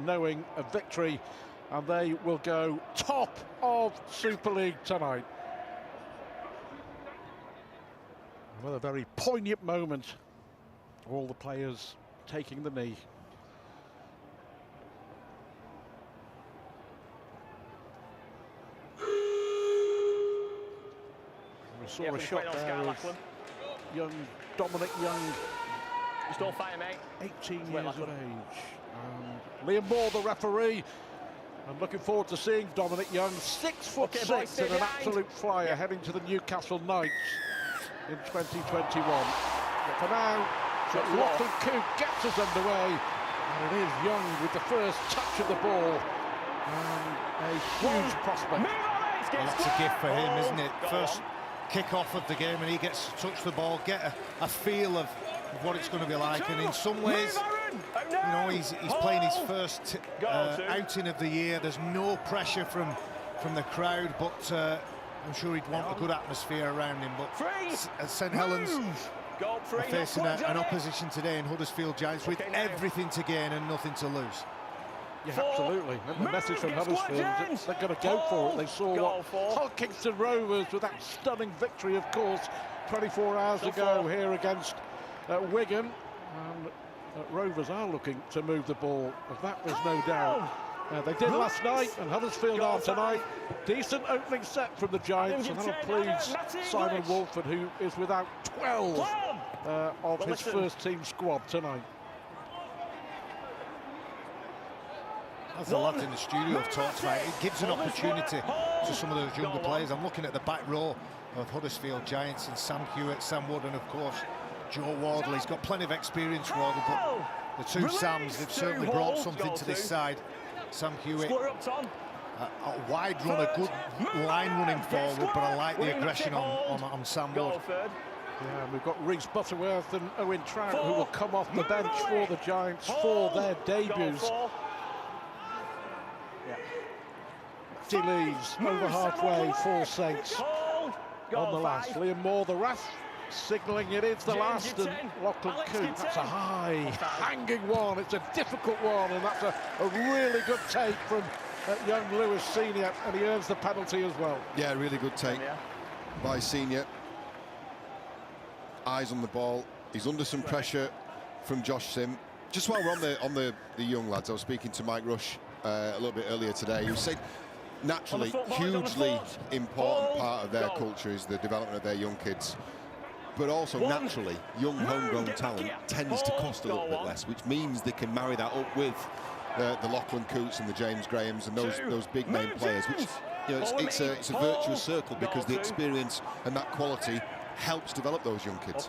knowing a victory, and they will go top of Super League tonight. Well, a very poignant moment. All the players taking the knee. We saw a shot there of young Dominic Young. Just don't fight him, mate. 18 years of age. Liam Moore, the referee. I'm looking forward to seeing Dominic Young, 6'6", boys, and an absolute flyer heading to the Newcastle Knights in 2021. But for now, Lachlan Coote gets us underway, and it is Young with the first touch of the ball, and a huge prospect. Well, that's a gift for him, isn't it? First kick-off of the game, and he gets to touch the ball, get a feel of what it's going to be like, and in some ways, you know, he's playing his first outing of the year. There's no pressure from the crowd, but I'm sure he'd want a good atmosphere around him. But St Helens are facing an opposition today in Huddersfield Giants with everything to gain and nothing to lose. Yeah, absolutely. And the message from Huddersfield is they're going to go for it. They saw what Kingston Rovers with that stunning victory, of course, 24 hours ago here against Wigan. And Rovers are looking to move the ball, of that there's no doubt. They did last night, and Huddersfield are tonight. Decent opening set from the Giants, and that'll please Simon Walford, who is without 12 of his first team squad tonight. As the lads in the studio have talked about, it gives an opportunity to some of those younger players. I'm looking at the back row of Huddersfield Giants, and Sam Hewitt, Sam Wood, and of course Joe Wardle. He's got plenty of experience, Wardle, but the two Sams, they've certainly brought something to this side. Sam Hewitt, a wide run, a good line running forward, but I like the aggression on Sam Wood. Yeah, and we've got Reece Butterworth and Owen Trout, who will come off the bench for the Giants for their debuts. He leaves over halfway for Saints on the last. Liam Moore, the ref, signalling it is the last, and Lachlan Coote, that's a high, hanging one. It's a difficult one, and that's a really good take from young Lewis Senior, and he earns the penalty as well. Yeah, really good take by Senior. Eyes on the ball. He's under some pressure from Josh Sim. Just while we're on the young lads, I was speaking to Mike Rush a little bit earlier today. He was saying, naturally, hugely important part of their culture is the development of their young kids. But also, naturally, young homegrown talent tends to cost a little bit less, which means they can marry that up with the Lachlan Cootes and the James Grahams and those big name players, which, you know, it's a virtuous circle, because the experience and that quality helps develop those young kids.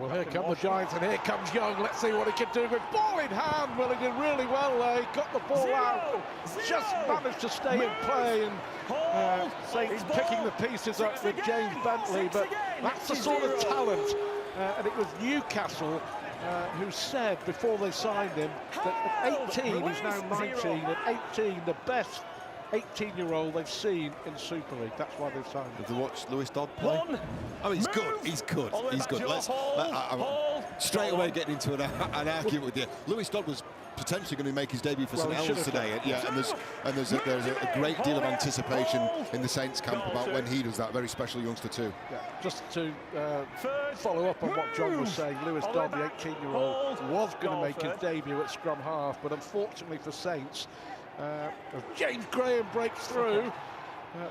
Well, here come the Giants, and here comes Young. Let's see what he can do with ball in hand. Well, he did really well there. He got the ball out, just managed to stay in play, and Saints picking the pieces up with James Bentley. But that's the sort of talent, and it was Newcastle who said before they signed him that at 18, he's now 19, at 18, the best 18-year-old they've seen in Super League. That's why they've signed him. Have you watched Lewis Dodd play? Oh, he's good. He's good. He's good. I'm straight away getting into an argument with you. Lewis Dodd was potentially going to make his debut for St Helens today, and there's a great deal of anticipation in the Saints camp about when he does that. Very special youngster too. Yeah, just to follow up on what John was saying, Lewis Dodd, the 18-year-old, was going to make his debut at scrum half, but unfortunately for Saints, James Graham breaks through.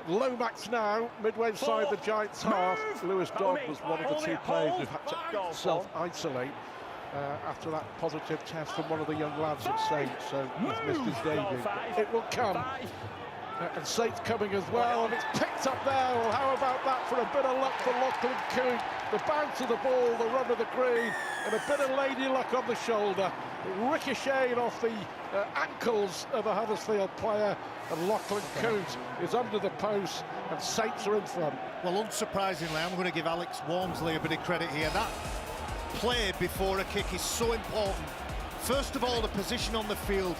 Lomax now, midway inside the Giants' half. Lewis Dodd was one of the two players who had to self-isolate after that positive test from one of the young lads at Saints, so he's missed his debut. It will come. And Saints coming as well, and it's picked up there. Well, how about that for a bit of luck for Lachlan Coote? The bounce of the ball, the run of the green, and a bit of lady luck on the shoulder. Ricocheting off the ankles of a Huddersfield player, and Lachlan Coote is under the post, and Saints are in front. Well, unsurprisingly, I'm going to give Alex Walmsley a bit of credit here. That play before a kick is so important. First of all, the position on the field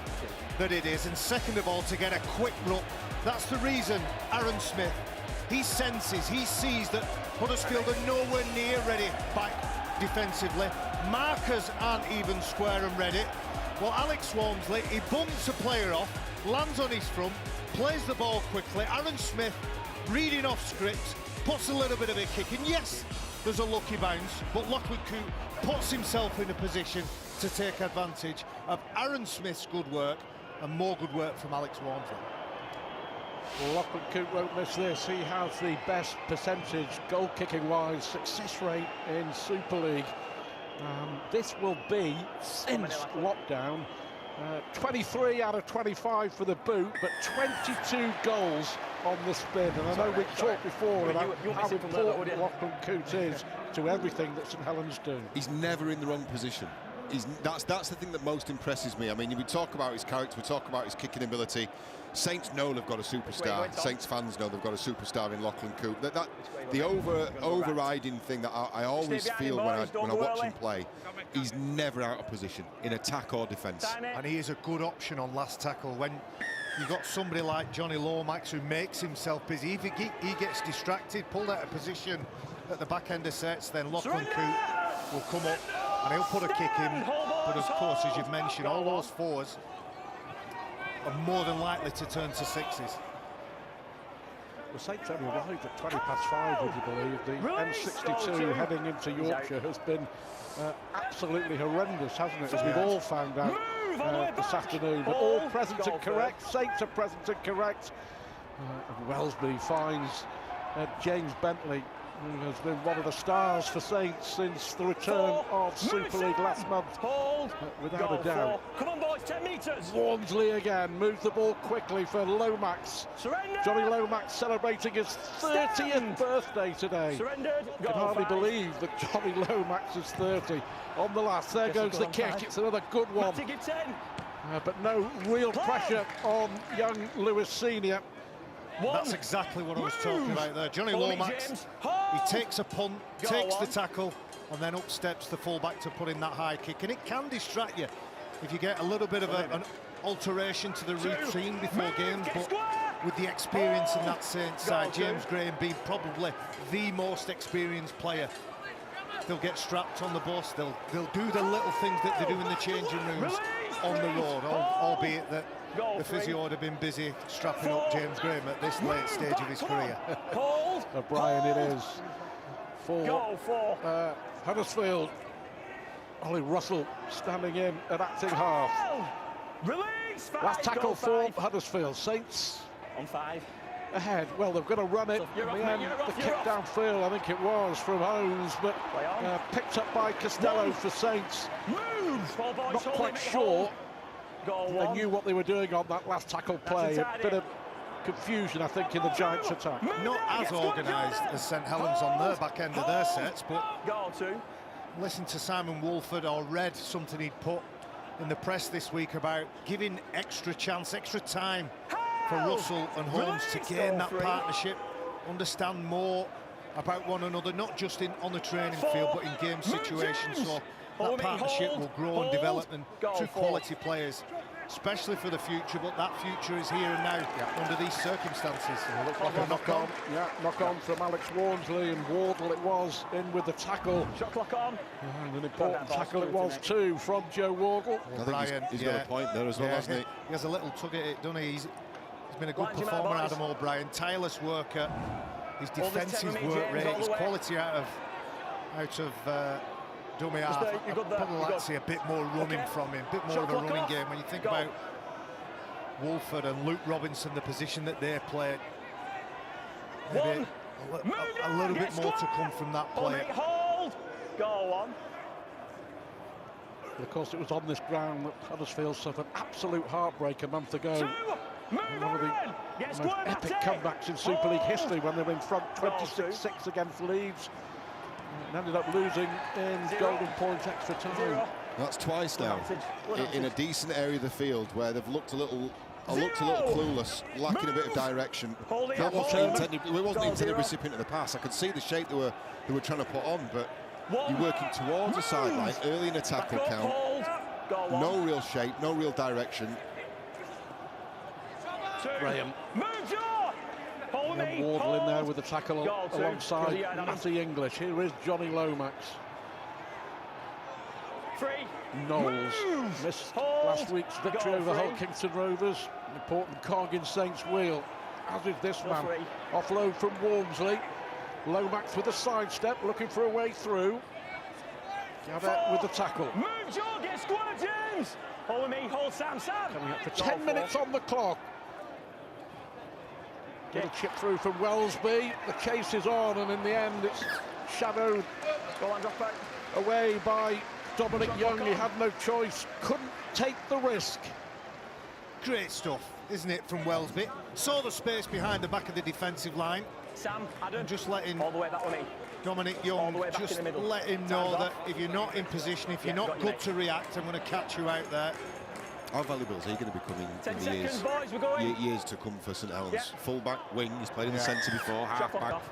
that it is, and second of all, to get a quick ruck. That's the reason Aaron Smith, he senses, he sees that Huddersfield are nowhere near ready back defensively. Markers aren't even square and ready. Well, Alex Walmsley, he bumps a player off, lands on his front, plays the ball quickly. Aaron Smith, reading off scripts, puts a little bit of a kick in. Yes, there's a lucky bounce, but Lachlan Coote puts himself in a position to take advantage of Aaron Smith's good work and more good work from Alex Walmsley. Well, Lachlan Coote won't miss this. He has the best percentage, goal-kicking-wise, success rate in Super League. This will be, since lockdown, 23 out of 25 for the boot, but 22 goals on the spin. And I know we've talked before about how important Lachlan Coote is to everything that St Helens do. He's never in the wrong position. That's the thing that most impresses me. I mean, we talk about his character, we talk about his kicking ability. Saints know they've got a superstar. Saints fans know they've got a superstar in Lachlan Coote. The overriding thing that I always feel when I watch him play, he's never out of position in attack or defence. And he is a good option on last tackle. When you've got somebody like Johnny Lomax who makes himself busy, if he gets distracted, pulled out of position at the back end of sets, then Lachlan Coote will come up and he'll put a kick in. But of course, as you've mentioned, all those fours are more than likely to turn to sixes. The Saints only arrived at 20 past 5, would you believe? The M62 heading into Yorkshire has been absolutely horrendous, hasn't it? As we've all found out this afternoon. But all present and correct. Saints are present and correct. And Wellesby finds James Bentley, who has been one of the stars for Saints since the return of Super League last month, without a doubt. Come on, boys, 10 metres. Walmsley again moves the ball quickly for Lomax. Surrender. Johnny Lomax celebrating his 30th birthday today. Surrendered. I can hardly believe that Johnny Lomax is 30. On the last, there goes the kick. It's another good one. But no real pressure on young Lewis Senior. That's exactly what I was talking about there. Johnny Lomax, he takes a punt, takes the tackle, and then up steps the fullback to put in that high kick. And it can distract you if you get a little bit of an alteration to the routine before games, but with the experience in that Saints side, James Graham being probably the most experienced player, they'll get strapped on the bus, they'll do the little things that they do in the changing rooms on the road, albeit that the physio would have been busy strapping up James Graham at this late stage of his career. Brian, it is for Huddersfield. Ollie Russell standing in at acting half. Last tackle for Huddersfield. Saints on 5. Ahead. Well, they've got to run it. In the end, the kick downfield, I think it was, from Holmes, but picked up by Costello for Saints. Not quite sure they knew what they were doing on that last tackle play. A bit of confusion, I think, in the Giants' attack. Not as organised as St Helens on their back end of their sets, but listen to Simon Wolford or read something he'd put in the press this week about giving extra chance, extra time for Russell and Holmes to gain that partnership, understand more about one another, not just on the training field, but in game situations. So that partnership will grow and develop, and two quality players, especially for the future, but that future is here and now under these circumstances. Looks like a knock on. Yeah, knock on from Alex Walmsley, and Wardle it was in with the tackle. Shot clock on. And an important tackle it was too from Joe Wardle. I think he's got a point there as well, hasn't he? He has a little tug at it, doesn't he? He's been a good performer, Adam O'Brien. Tireless worker. His defensive work rate, his quality out of dummy half. I'd probably like to see a bit more running from him, a bit more of a running game. When you think about Wolford and Luke Robinson, the position that they played, maybe a little bit more to come from that play. Go on. Of course, it was on this ground that Huddersfield suffered absolute heartbreak a month ago. One of the most epic comebacks in Super League history, when they were in front 26-6 against Leeds and ended up losing in golden point extra time. That's twice now in a decent area of the field where they've looked a little clueless, lacking a bit of direction. That wasn't intended. It wasn't the intended recipient of the pass. I could see the shape they were trying to put on, but you're working towards a sideline early in a tackle count. No real shape, no real direction. Graham. And Wardle in there with the tackle alongside Matty English. Here is Johnny Lomax. Free. Knowles missed last week's victory over Hull Kingston Rovers. An important cog in Saints' wheel, as is this man. Offload from Walmsley. Lomax with a sidestep, looking for a way through. Gavet with the tackle. Move, Joe, get square, James. Hold me, hold Sam. Coming up for 10 minutes on the clock. Little chip through from Wellesby. The chase is on, and in the end, it's shadowed away by Dominic Young. He had no choice, couldn't take the risk. Great stuff, isn't it, from Wellesby? Saw the space behind the back of the defensive line. Sam, Adam, just letting all the way back with me. Dominic Young, just let him know that if you're not in position, if you're not good to react, I'm going to catch you out there. How valuable is he going to be coming in the years to come for St Helens? Full-back, wing, he's played in the centre before, half-back.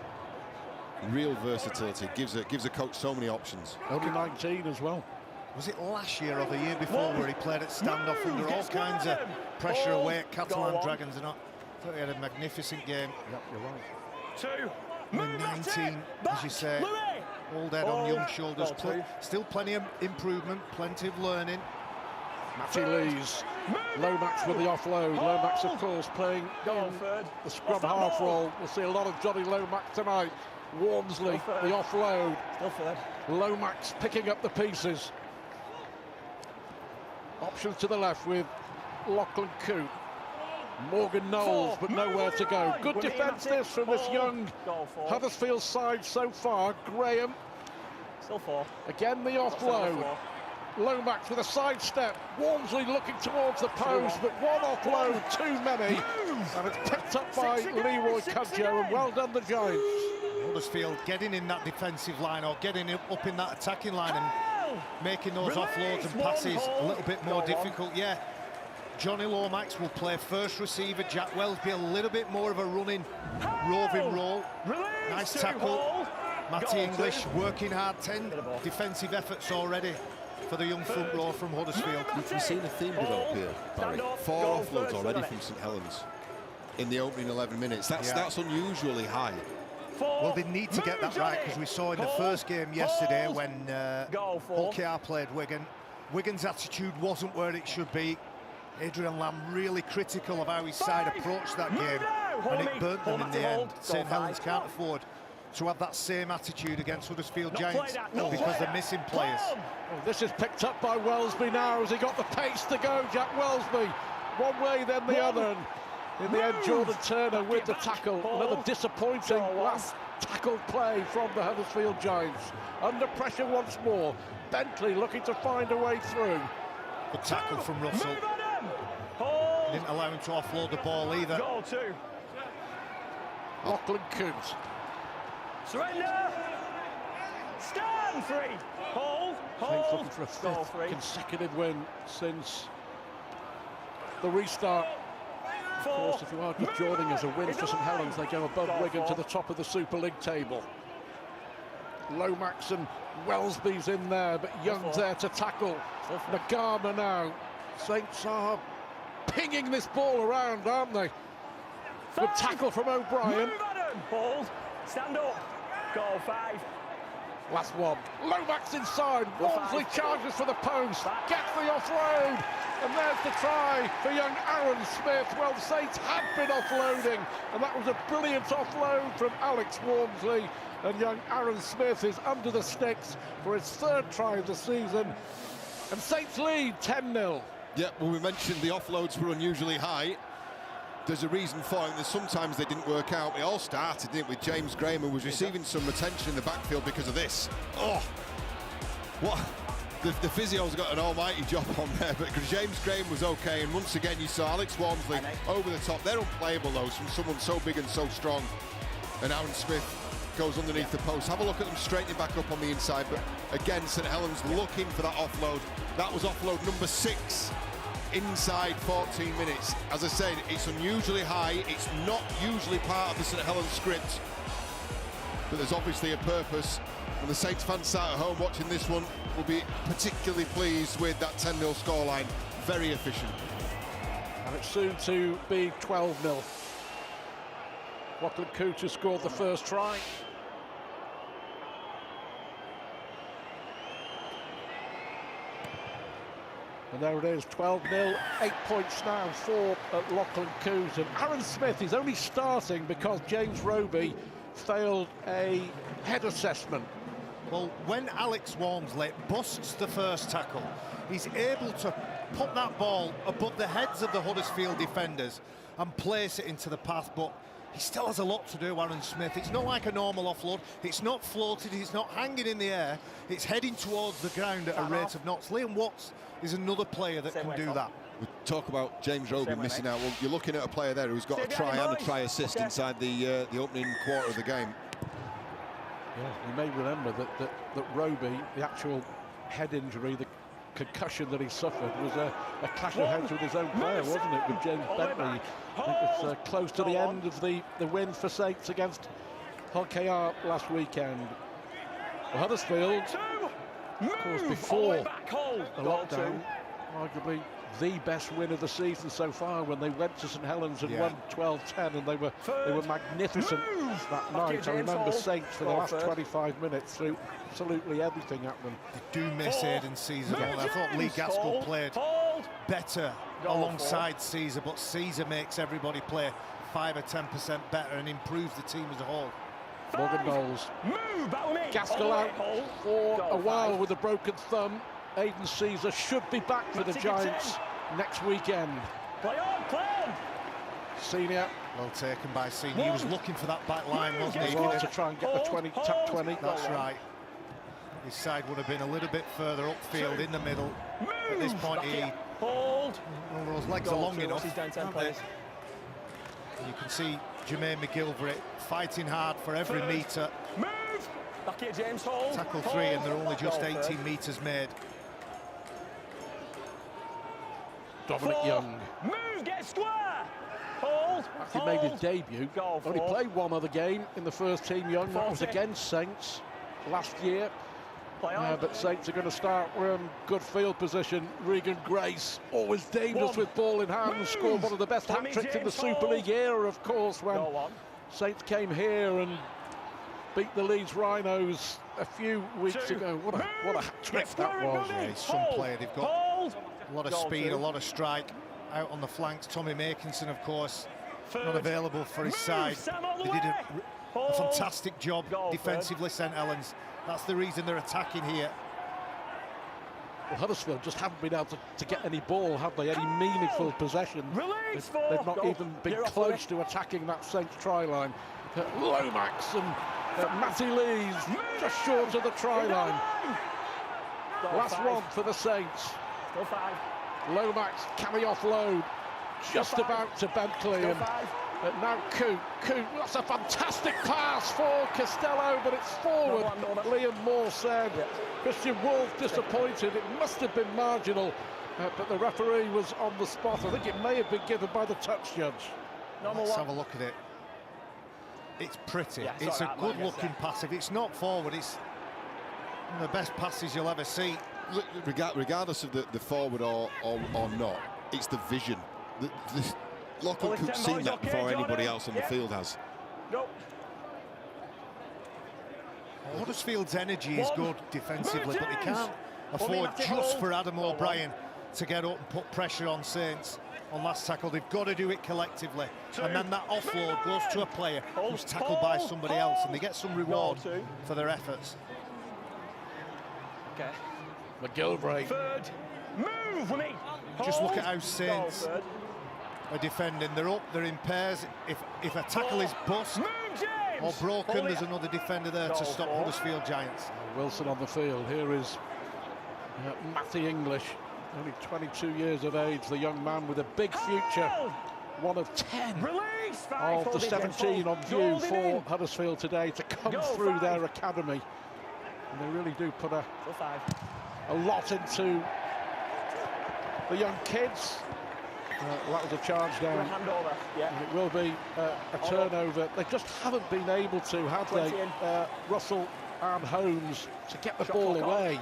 Real versatility, gives a coach so many options. Only 19 as well. Was it last year or the year before where he played at standoff under all kinds of pressure away at Catalan Dragons? And I thought he had a magnificent game. Yep, you're right. 2. 19, as you say, all dead on Young's shoulders. Still plenty of improvement, plenty of learning. Matty Lees, Lomax with the offload. Lomax, of course, playing in the scrum half role. We'll see a lot of Johnny Lomax tonight. Walmsley, the offload. Lomax picking up the pieces. Options to the left with Lachlan Coote. Morgan Knowles, but nowhere to go. Good defence this from this young Huddersfield side so far. Graham. Still 4. Again the offload. Lomax with a sidestep. Walmsley looking towards the post, but one offload too many. And it's picked up by Leroy Cudjoe, and well done the Giants. Huddersfield getting in that defensive line or getting up in that attacking line and making those offloads and passes a little bit more difficult. Yeah, Johnny Lomax will play first receiver. Jack Wellesby a little bit more of a running, roving role. Nice tackle. Matty English working hard. 10 defensive efforts already for the young front row from Huddersfield. We've seen a theme develop here, Barry. 4 offloads already from St Helens in the opening 11 minutes. That's unusually high. Well, they need to get that right, because we saw in the first game yesterday when Hull KR played Wigan, Wigan's attitude wasn't where it should be. Adrian Lamb really critical of how his side approached that game, and it burnt them in the end. St Helens can't afford to have that same attitude against Huddersfield Giants because they're missing players. Oh, this is picked up by Wellesby now. Has he got the pace to go, Jack Wellesby? One way, then the other. And in the end, Jordan Turner with the tackle. Another disappointing last tackle play from the Huddersfield Giants. Under pressure once more. Bentley looking to find a way through. Good tackle from Russell. Didn't allow him to offload the ball either. Goal 2. Lachlan Coote. Surrender. Stand free. Hold. Saints looking for a 5th consecutive win since the restart. Of course, if you are just joining us, a win for St Helens, they go above Wigan to the top of the Super League table. Lomax and Wellesby's in there, but Young's there to tackle. Nagama now. Saints are pinging this ball around, aren't they? Good tackle from O'Brien. Hold. Stand up. Goal 5. Last one. Lomax inside. Walmsley charges for the post. Gets the offload. And there's the try for young Aaron Smith. Well, the Saints had been offloading, and that was a brilliant offload from Alex Walmsley. And young Aaron Smith is under the sticks for his 3rd try of the season. And Saints lead 10-0. Yeah, well, we mentioned the offloads were unusually high. There's a reason for it, and sometimes they didn't work out. It all started, didn't it, with James Graham, who was receiving some attention in the backfield because of this. Oh, what? The physio's got an almighty job on there, but James Graham was okay, and once again you saw Alex Walmsley over the top. They're unplayable, those, from someone so big and so strong. And Aaron Smith goes underneath the post. Have a look at them straightening back up on the inside, but again, St Helens looking for that offload. That was offload number 6 inside 14 minutes. As I said, it's unusually high. It's not usually part of the St Helens script, but there's obviously a purpose. And the Saints fans sat at home watching this one will be particularly pleased with that 10-0 scoreline. Very efficient. And it's soon to be 12-0. Lachlan Coote has scored the first try. And there it is, 12-0, 8 points now for Lachlan Coombs. And Aaron Smith is only starting because James Roby failed a head assessment. Well, when Alex Walmsley busts the first tackle, he's able to put that ball above the heads of the Huddersfield defenders and place it into the path, but he still has a lot to do, Aaron Smith. It's not like a normal offload. It's not floated, it's not hanging in the air. It's heading towards the ground at a rate of knots. Liam Watts is another player that can do that. We talk about James Roby missing out. Well, you're looking at a player there who's got a try and a try assist inside the opening quarter of the game. Yeah, you may remember that Roby, the actual head injury, the concussion that he suffered, was a clash of heads with his own player, wasn't it, with James Bentley? I think it's close to the end of the win for Saints against Hull KR last weekend. Well, Huddersfield, of course, before the lockdown, arguably the best win of the season so far, when they went to St Helens and won 12-10, and they were magnificent that night. I remember Saints for the last 25 minutes threw absolutely everything at them. They do miss Aidan Caesar. I thought Lee Gaskell played better alongside Caesar, but Caesar makes everybody play 5 or 10% better and improves the team as a whole. Morgan Knowles. Gaskell out for a while with a broken thumb. Aidan Caesar should be back for the Giants next weekend. Play on! Senior. Well taken by Senior. He was looking for that back line, wasn't he? He wanted to try and get the 20, top 20. That's right. His side would have been a little bit further upfield in the middle. At this point, well, those legs are long enough. You can see Jermaine McGilvery fighting hard for every metre. Back here, James. Hold. Tackle 3, and they're only just 18 metres made. Dominic Young. Move, get square. Hold. He made his debut. Only played one other game in the first team. Young, that was against Saints last year. But Saints are going to start good field position. Regan Grace, always dangerous with ball in hand, scored one of the best hat-tricks in the Super League era, of course, when Saints came here and beat the Leeds Rhinos a few weeks ago. What a hat-trick that was. Yeah, he's some player. They've got a lot of speed, a lot of strike out on the flanks. Tommy Makinson, of course, not available for his side. They did a fantastic job defensively, St Helens. That's the reason they're attacking here. Well, Huddersfield just haven't been able to get any ball, have they? Any meaningful possession. They've not even been close to attacking that Saints try line. Lomax and Matty Lees just short of the try line. Last one for the Saints. Lomax, can he offload? Just about to Bentley. And now Coote, that's a fantastic pass for Costello, but it's forward. Liam Moore said. Christian Wolfe disappointed. It must have been marginal, but the referee was on the spot. I think it may have been given by the touch judge. Let's have a look at it. It's pretty. It's a good-looking pass. If it's not forward, it's one of the best passes you'll ever see. Regardless of the forward or not, it's the vision. Lachlan Coote's seen that before anybody else on the field has. Huddersfield's energy is good defensively, but they can't afford just for Adam O'Brien to get up and put pressure on Saints on last tackle. They've got to do it collectively, and then that offload goes to a player who's tackled by somebody else, and they get some reward for their efforts. McGilvery. Move with me. Just look at how Saints are defending. They're up, they're in pairs. If a tackle is bust or broken, there's another defender there to stop Huddersfield Giants. Wilson on the field. Here is Matty English, only 22 years of age, the young man with a big future. One of 10 of the 17 on view for Huddersfield today to come through their academy. And they really do put a lot into the young kids. That was a charge down. And it will be a turnover. They just haven't been able to, have they, Russell and Holmes, to get the ball away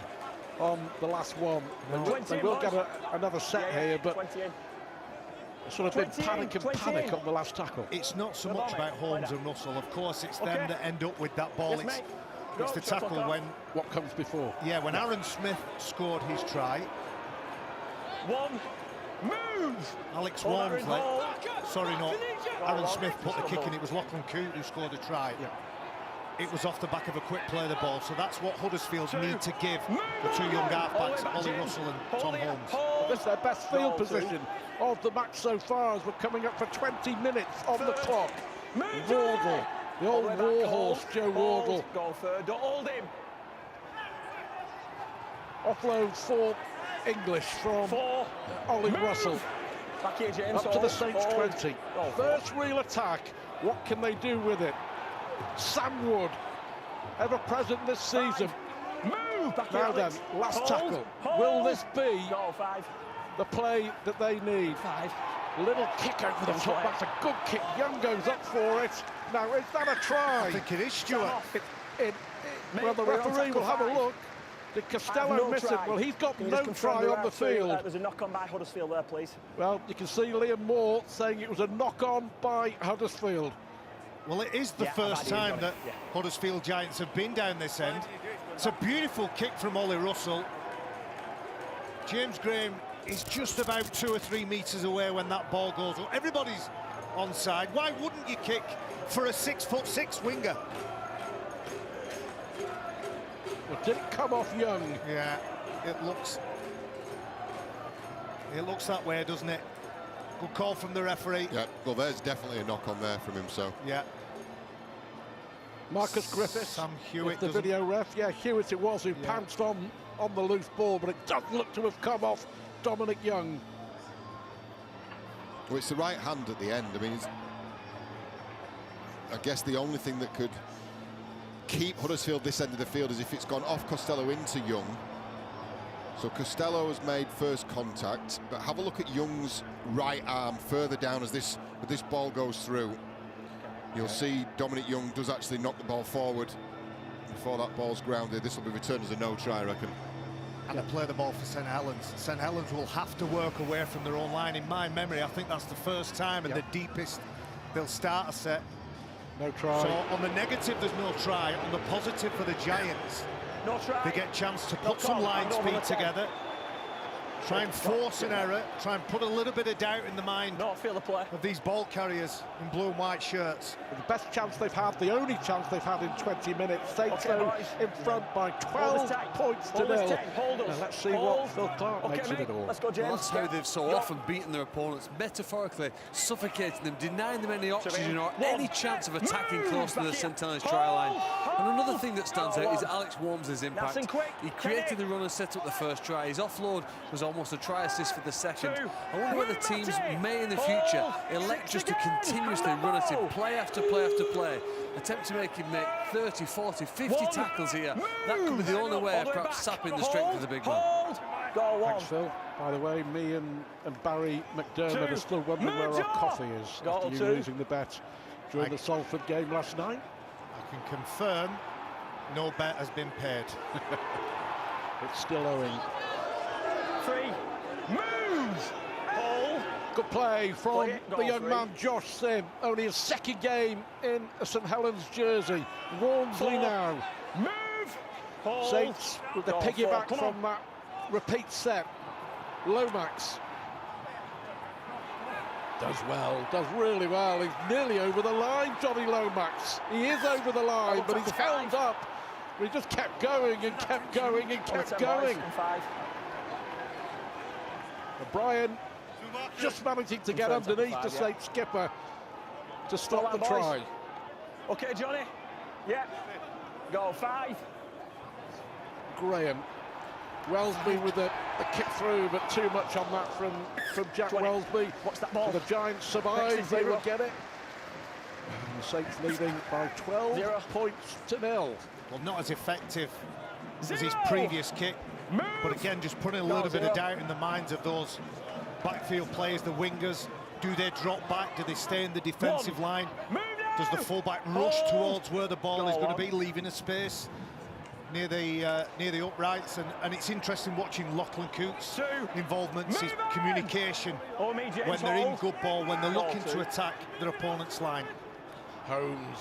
on the last one. They will get another set here, but sort of been panic on the last tackle. It's not so much about Holmes and Russell. Of course, it's them that end up with that ball. It's the tackle when... What comes before? Yeah, when Aaron Smith scored his try, One. Move! Alex Walmsley. Sorry, no. Aaron Smith put the kick in. It was Lachlan Coote who scored a try. Yeah. It was off the back of a quick play of the ball, so that's what Huddersfield need to give the two young halfbacks, Ollie Russell and Tom Holmes. This is their best field position of the match so far, as we're coming up for 20 minutes on the clock. Wardle, the old warhorse, Joe Wardle. Go third, don't hold him. Offload for English from Ollie Russell. Back here, James. Up to the Saints 20. First real attack. What can they do with it? Sam Wood, ever present this season. Move! Back Now then, last tackle. Will this be the play that they need? Little kick over the top. That's a good kick. Young goes up for it. Now, is that a try? I think it is, Stuart. Well, the referee will have a look. Did Costello miss it? Well, he's got no try on the field. There's a knock-on by Huddersfield there, please. Well, you can see Liam Moore saying it was a knock-on by Huddersfield. Well, it is the first time that Huddersfield Giants have been down this end. It's a beautiful kick from Ollie Russell. James Graham is just about 2 or 3 metres away when that ball goes up. Everybody's onside. Why wouldn't you kick for a 6'6" winger? Well, did it come off Young? Yeah, it looks that way, doesn't it? Good call from the referee. Yeah, well, there's definitely a knock on there from him, so. Yeah. Marcus Griffiths, Sam Hewitt, the video ref. Yeah, Hewitt it was who pounced on the loose ball, but it does look to have come off Dominic Young. Well, it's the right hand at the end. I mean, I guess the only thing that could keep Huddersfield this end of the field is if it's gone off Costello into Young. So Costello has made first contact, but have a look at Young's right arm further down as this ball goes through. You'll see Dominic Young does actually knock the ball forward before that ball's grounded. This will be returned as a no try, I reckon. And they play the ball for St Helens. St Helens will have to work away from their own line. In my memory, I think that's the first time and the deepest they'll start a set. No try. So on the negative, there's no try. On the positive for the Giants, no try. They get a chance to put some line speed together, try and force an error, try and put a little bit of doubt in the mind of these ball carriers in blue and white shirts. The best chance they've had, the only chance they've had in 20 minutes. Saints in front by 12 points to nil. Now let's see what Phil Clark makes of it all. Let's go, James. Well, that's how they've so often beaten their opponents, metaphorically suffocating them, denying them any oxygen or any chance of attacking close to the St Helens try line. And another thing that stands out is Alex Walmsley's impact. He created the run and set up the first try. His offload was almost a try assist for the second. I wonder whether teams may in the future elect just to continuously run at him, play after play after play, attempt to make him make 30, 40, 50 tackles here. That could be the only way of perhaps sapping the strength of the big man. Thanks, Phil. By the way, me and Barry McDermott are still wondering where our coffee is after you losing the bet during the Salford game last night. I can confirm no bet has been paid. It's still owing. 3. Move! Hold. Good play from the young man Josh Sim. Only his second game in a St Helens jersey. Walmsley now. Move! Hold. Saints with the piggyback from that repeat set. Lomax does well, does really well. He's nearly over the line, Johnny Lomax. He is over the line, but he's held up. He just kept going and kept going and kept going. O'Brien just managing to get underneath the Saint skipper to stop the try. Okay, Johnny. Yeah. Go 5. Graham. Wellesby with the kick through, but too much on that from Jack Wellesby. What's that ball? The Giants survive, they will get it. And the Saints leading by 12 points to nil. Well, not as effective as his previous kick, but again, just putting a little bit of doubt in the minds of those backfield players, the wingers. Do they drop back? Do they stay in the defensive line? Does the fullback rush towards where the ball is going to be, leaving a space near the uprights? And it's interesting watching Lachlan Coote's involvement, his communication when they're in good ball, when they're looking to attack their opponent's line. Holmes.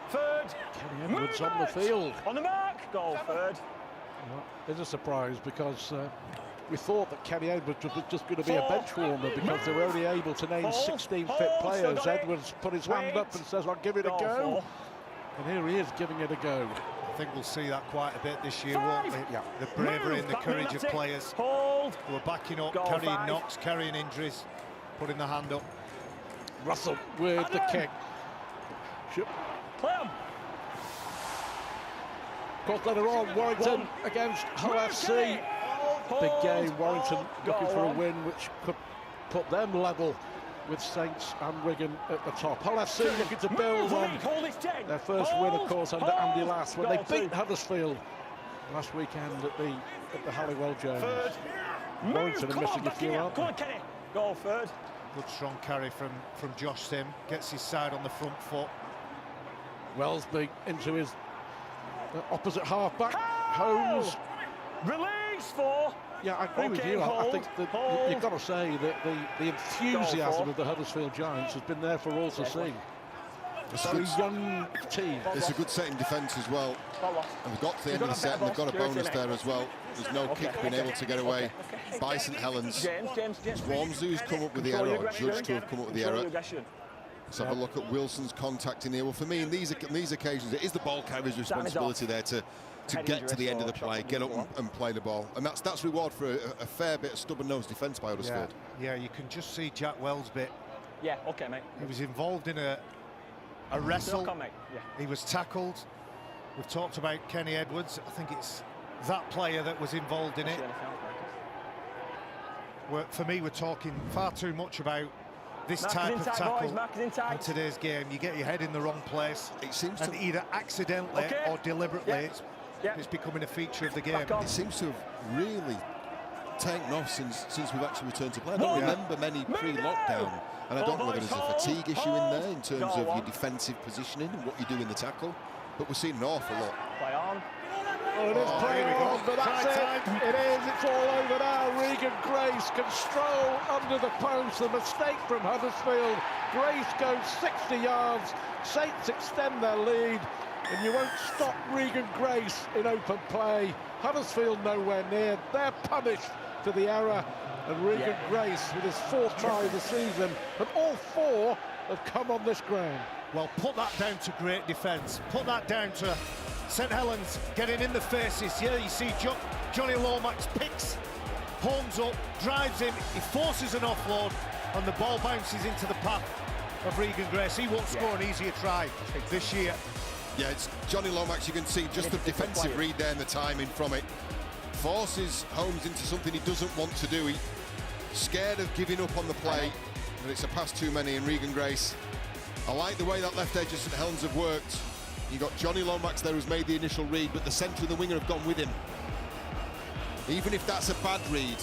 Third. Kenny Edwards on the field. On the mark. Goal, third. Well, it's a surprise because we thought that Kenny Edwards was just going to be a bench warmer because they were only able to name 16 fit players. Edwards put his hand up and says, I'll give it a go. And here he is giving it a go. I think we'll see that quite a bit this year, won't we? Yeah. The bravery and the courage of players who are backing up, carrying knocks, carrying injuries, putting the hand up. Russell with the kick. Of course, later on, Warrington against Hull FC. Big game, Warrington looking for a win which could put them level with Saints and Wigan at the top. Hull FC looking to build on their first win, of course, under Andy Lass when they beat Huddersfield last weekend at the Halliwell Jones. Warrington are missing a few, aren't they? Go third. Good strong carry from Josh Sim, gets his side on the front foot. Wellesby into his opposite half-back. Holmes. Release for. Yeah, I agree with you. I think that you've got to say that the enthusiasm of the Huddersfield Giants has been there for all to see. It's a very young team. It's a good setting defence as well. And we've got to the end of the set and they've got a bonus there as well. There's no kick being able to get away by St Helens. Swansea come up with the error, or judged to have come up with the error. Let's have a look at Wilson's contact in here. Well, for me, in these occasions, it is the ball carrier's responsibility there to get to the end of the play, get up and play the ball. And that's reward for a fair bit of stubborn-nosed defence by Huddersfield. Yeah, you can just see Jack Wellesby. Yeah, okay, mate. He was involved in a wrestle. He was tackled. We've talked about Kenny Edwards. I think it's that player that was involved in it. For me, we're talking far too much about this type of tackle in today's game. You get your head in the wrong place. It seems and either accidentally or deliberately, it's becoming a feature of the game. It seems to have really taken off since we've actually returned to play. I don't remember many pre-lockdown, and I don't know whether there's a fatigue issue in there in terms of your defensive positioning and what you do in the tackle, but we're seeing an awful lot. Play on. Oh, it is playing on, but that's it. It is. It's all over now. Regan Grace can stroll under the post. The mistake from Huddersfield. Grace goes 60 yards. Saints extend their lead, and you won't stop Regan Grace in open play. Huddersfield nowhere near. They're punished for the error, and Regan Grace with his fourth try of the season, and all four have come on this ground. Well, put that down to great defence. Put that down to St Helens getting in the faces. Here you see Johnny Lomax picks Holmes up, drives him, he forces an offload, and the ball bounces into the path of Regan Grace. He won't score an easier try this year. Yeah, it's Johnny Lomax. You can see just the defensive read there and the timing from it. Forces Holmes into something he doesn't want to do. He's scared of giving up on the play, but it's a pass too many, and Regan Grace. I like the way that left edge of St Helens have worked. You got Johnny Lomax there who's made the initial read, but the centre and the winger have gone with him. Even if that's a bad read,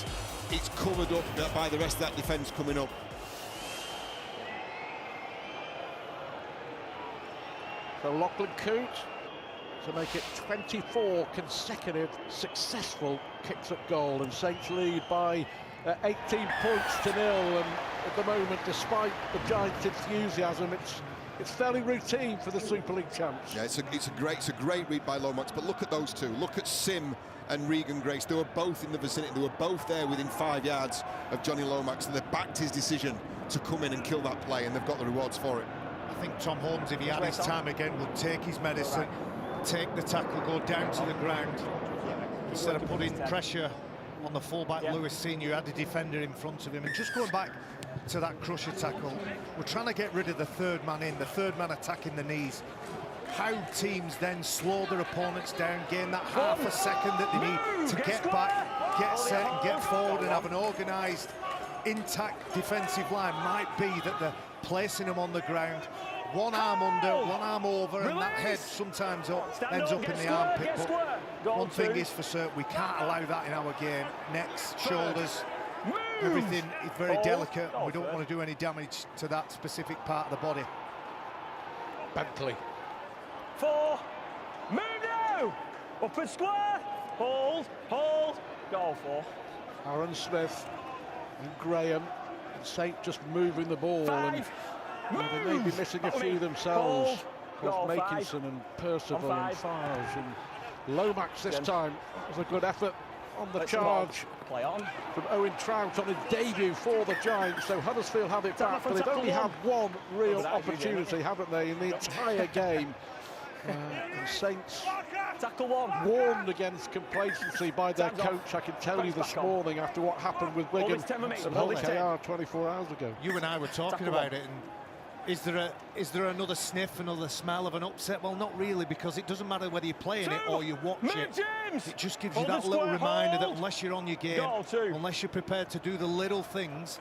it's covered up by the rest of that defence coming up. So Lachlan Coote to make it 24 consecutive successful kicks at goal, and Saints lead by 18 points to 0. And at the moment, despite the Giants' enthusiasm, it's fairly routine for the Super League champs. Yeah, it's a great read by Lomax, but look at those two. Look at Sim and Regan Grace. They were both in the vicinity. They were both there within 5 yards of Johnny Lomax, and they backed his decision to come in and kill that play, and they've got the rewards for it. I think Tom Holmes, if he had his time again, would take his medicine, take the tackle, go down to the ground. Instead of putting pressure on the fullback Lewis Senior, had a defender in front of him. And just going back to that Crusher tackle, we're trying to get rid of the third man in, the third man attacking the knees. How teams then slow their opponents down, gain that half a second that they need to get back, get set and get forward and have an organised, intact defensive line. Might be that they're placing them on the ground, one arm under, one arm over, and that head sometimes ends up in the armpit. But one thing is for certain, we can't allow that in our game. Necks, shoulders, everything is very delicate, and we don't want to do any damage to that specific part of the body. Bentley. 4, move now, upward square, hold, goal 4. Aaron Smith and Graham and Saint just moving the ball. 5, and they may be missing a few themselves. Of Makinson and Percival and Farge, and Lomax this time was a good effort on the charge. Play on. From Owen Trout on his debut for the Giants. So Huddersfield have it back, but they've only had one real opportunity, haven't they, in the entire game. And Saints Tackle one. warned against complacency by their coach, I can tell you this morning, after what happened with Wigan and OKR 24 hours ago. You and I were talking about it, and is there another sniff, another smell of an upset? Well, not really, because it doesn't matter whether you're playing it or you watch it. It just gives you that little reminder that unless you're on your game, unless you're prepared to do the little things,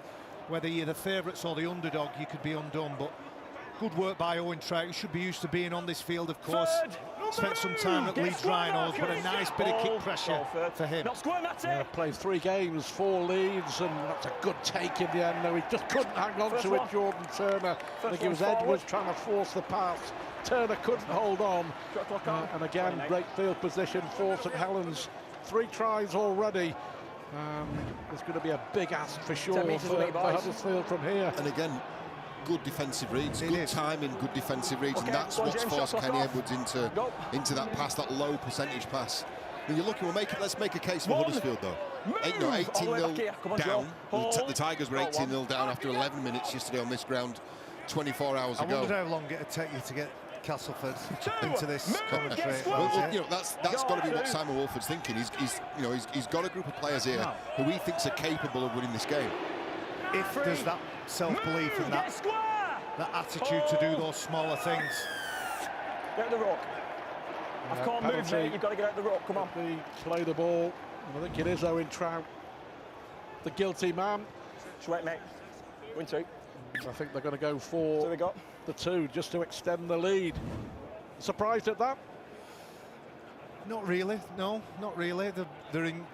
whether you're the favourites or the underdog, you could be undone. But good work by Owen Trout. He should be used to being on this field, of course. Spent some time at Leeds Rhinos, but a nice bit of kick pressure for him. Played 3 games for Leeds, and that's a good take in the end. No, he just couldn't hang on to it, Jordan Turner. I think it was Edwards trying to force the pass. Turner couldn't hold on. And again, great field position for St Helens. 3 tries already. There's going to be a big ask for sure for Huddersfield from here. And again, good defensive reads, good timing, good defensive reads, and that's what's forced Kenny Edwards into that pass, that low percentage pass. When you're looking, let's make a case for Huddersfield though. 18-0 down. The Tigers were 18-0 down after 11 minutes yesterday on this ground, 24 hours ago. I wonder how long it'd take you to get Castleford into this commentary. Well, you know, that's got to be what Simon Wolford's thinking. He's got a group of players here who he thinks are capable of winning this game. If there's that self-belief and that attitude to do those smaller things. Get the rock. I can't move, mate. You've got to get out the rock. Come on. Play the ball. I think it is Owen Trout, the guilty man. Sweat, mate. Win 2. I think they're going to go for the 2 just to extend the lead. Surprised at that? Not really. No, not really. They're in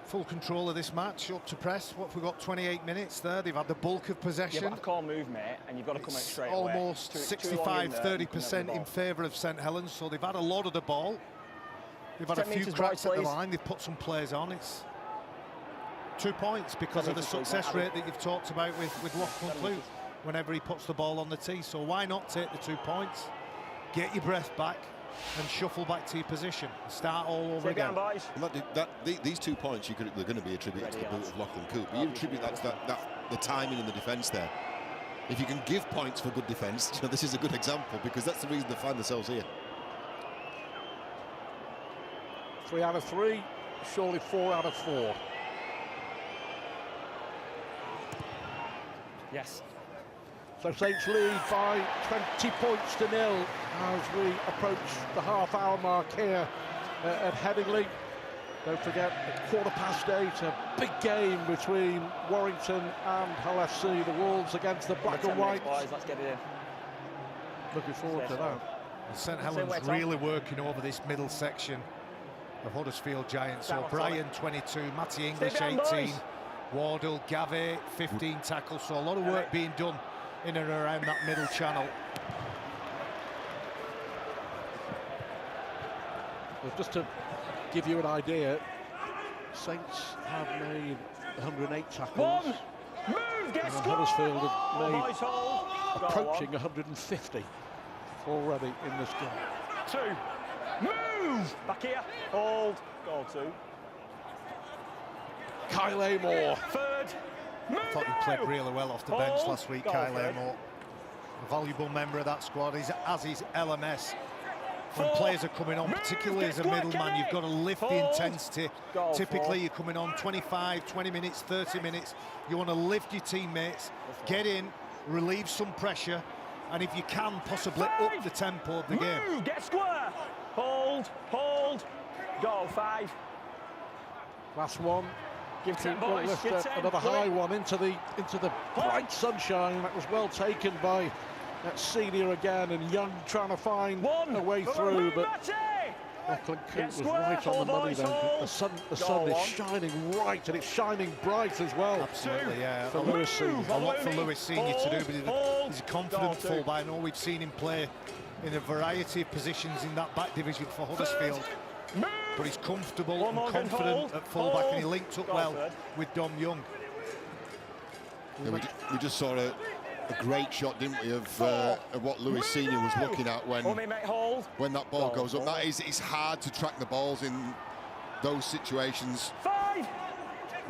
full control of this match, up to press. What have we got? 28 minutes there. They've had the bulk of possession. Yeah, but I can't move, mate, and you've got to come out straight away. Almost 65-30% in favour of St Helens, so they've had a lot of the ball. They've had a few cracks at the line. They've put some players on. It's 2 points because of the success rate that you've talked about with Lachlan Clute whenever he puts the ball on the tee. So why not take the 2 points, get your breath back, and shuffle back to your position, start all over again. These 2 points they're going to be attributed to the boot of Lachlan Coote, but you attribute that to the timing and the defence there. If you can give points for good defence, this is a good example, because that's the reason they find themselves here. 3 out of 3, surely 4 out of 4. Yes. So Saints lead by 20 points to 0 as we approach the half-hour mark here at Headingley. Don't forget, at 8:15, a big game between Warrington and Hull FC. The Wolves against the Black and White. Let's get it in. Looking forward to that. St Helens really working over this middle section of Huddersfield Giants. So Brian 22, Matty English 18, Wardle, Gavey 15 tackles. So a lot of work being done in and around that middle channel. Well, just to give you an idea, Saints have made 108 tackles. Huddersfield have made approaching 150 already in this game. 2. Move! Back here. Hold. Goal 2. Kyle Amor. 3rd. I thought he played really well off the bench last week, Kyle Amor. A valuable member of that squad, as is LMS. When players are coming on, particularly as a middleman, you've got to lift the intensity. Typically, you're coming on 25, 20 minutes, 30 minutes. You want to lift your teammates, get in, relieve some pressure, and if you can, possibly up the tempo of the game. Get square. Hold. Goal 5. Last one. Give 10, boys. Give 10. Another high one into the bright sunshine. That was well taken by that senior again, and Young trying to find a way through, but Lachlan Coote was right on the money then. The sun is shining right, and it's shining bright as well. Absolutely, yeah. For Lewis Senior. A lot for Lewis Senior to do, but he's a confident fullback. I know we've seen him play in a variety of positions in that back division for Huddersfield. But he's comfortable and confident at fullback, and he linked up well with Dom Young. Yeah, we just saw a great shot, didn't we, of what Lewis Senior was looking at when that ball goes up. It's hard to track the balls in those situations.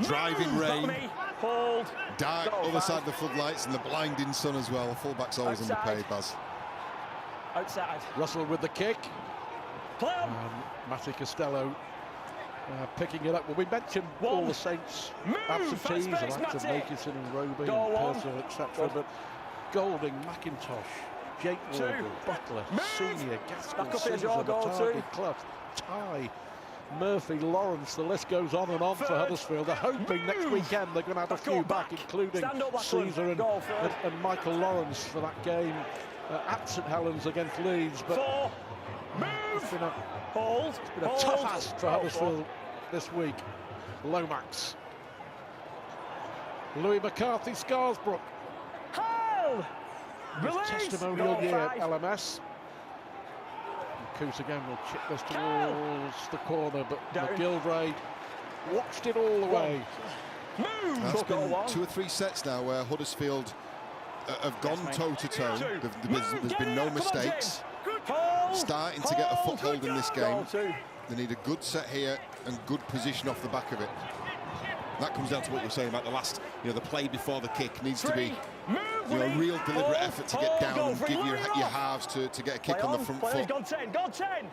driving rain, hold, dark other side of the floodlights, and the blinding sun as well. Fullback's always underpaid, Baz. Outside. Russell with the kick. Play on. Matty Costello picking it up. Well, we mentioned all the Saints absentees, and active Makinson and Roby and Purcell, etc. But Golding, McIntosh, Jake Wardle, Butler, Senior, Gaskell, Susan, Matagi, Clough, Ty, Murphy, Lawrence, the list goes on and on for Huddersfield. They're hoping next weekend they're going to have a few back, including Caesar and Michael Lawrence for that game at St Helens against Leeds. But it's been a tough ask for Huddersfield this week. Lomax. Louis McCarthy, Scarsbrook. His testimonial year at LMS. Coos again will chip this towards the corner, but McGilvray watched it all the way. That's been 2 or 3 sets now where Huddersfield have gone toe-to-toe. There's been no mistakes. Starting to get a foothold in this game. They need a good set here and good position off the back of it. That comes down to what you're saying about the last, the play before the kick needs to be, a real deliberate effort to get down and give your halves to get a kick on the front foot. Gone 10.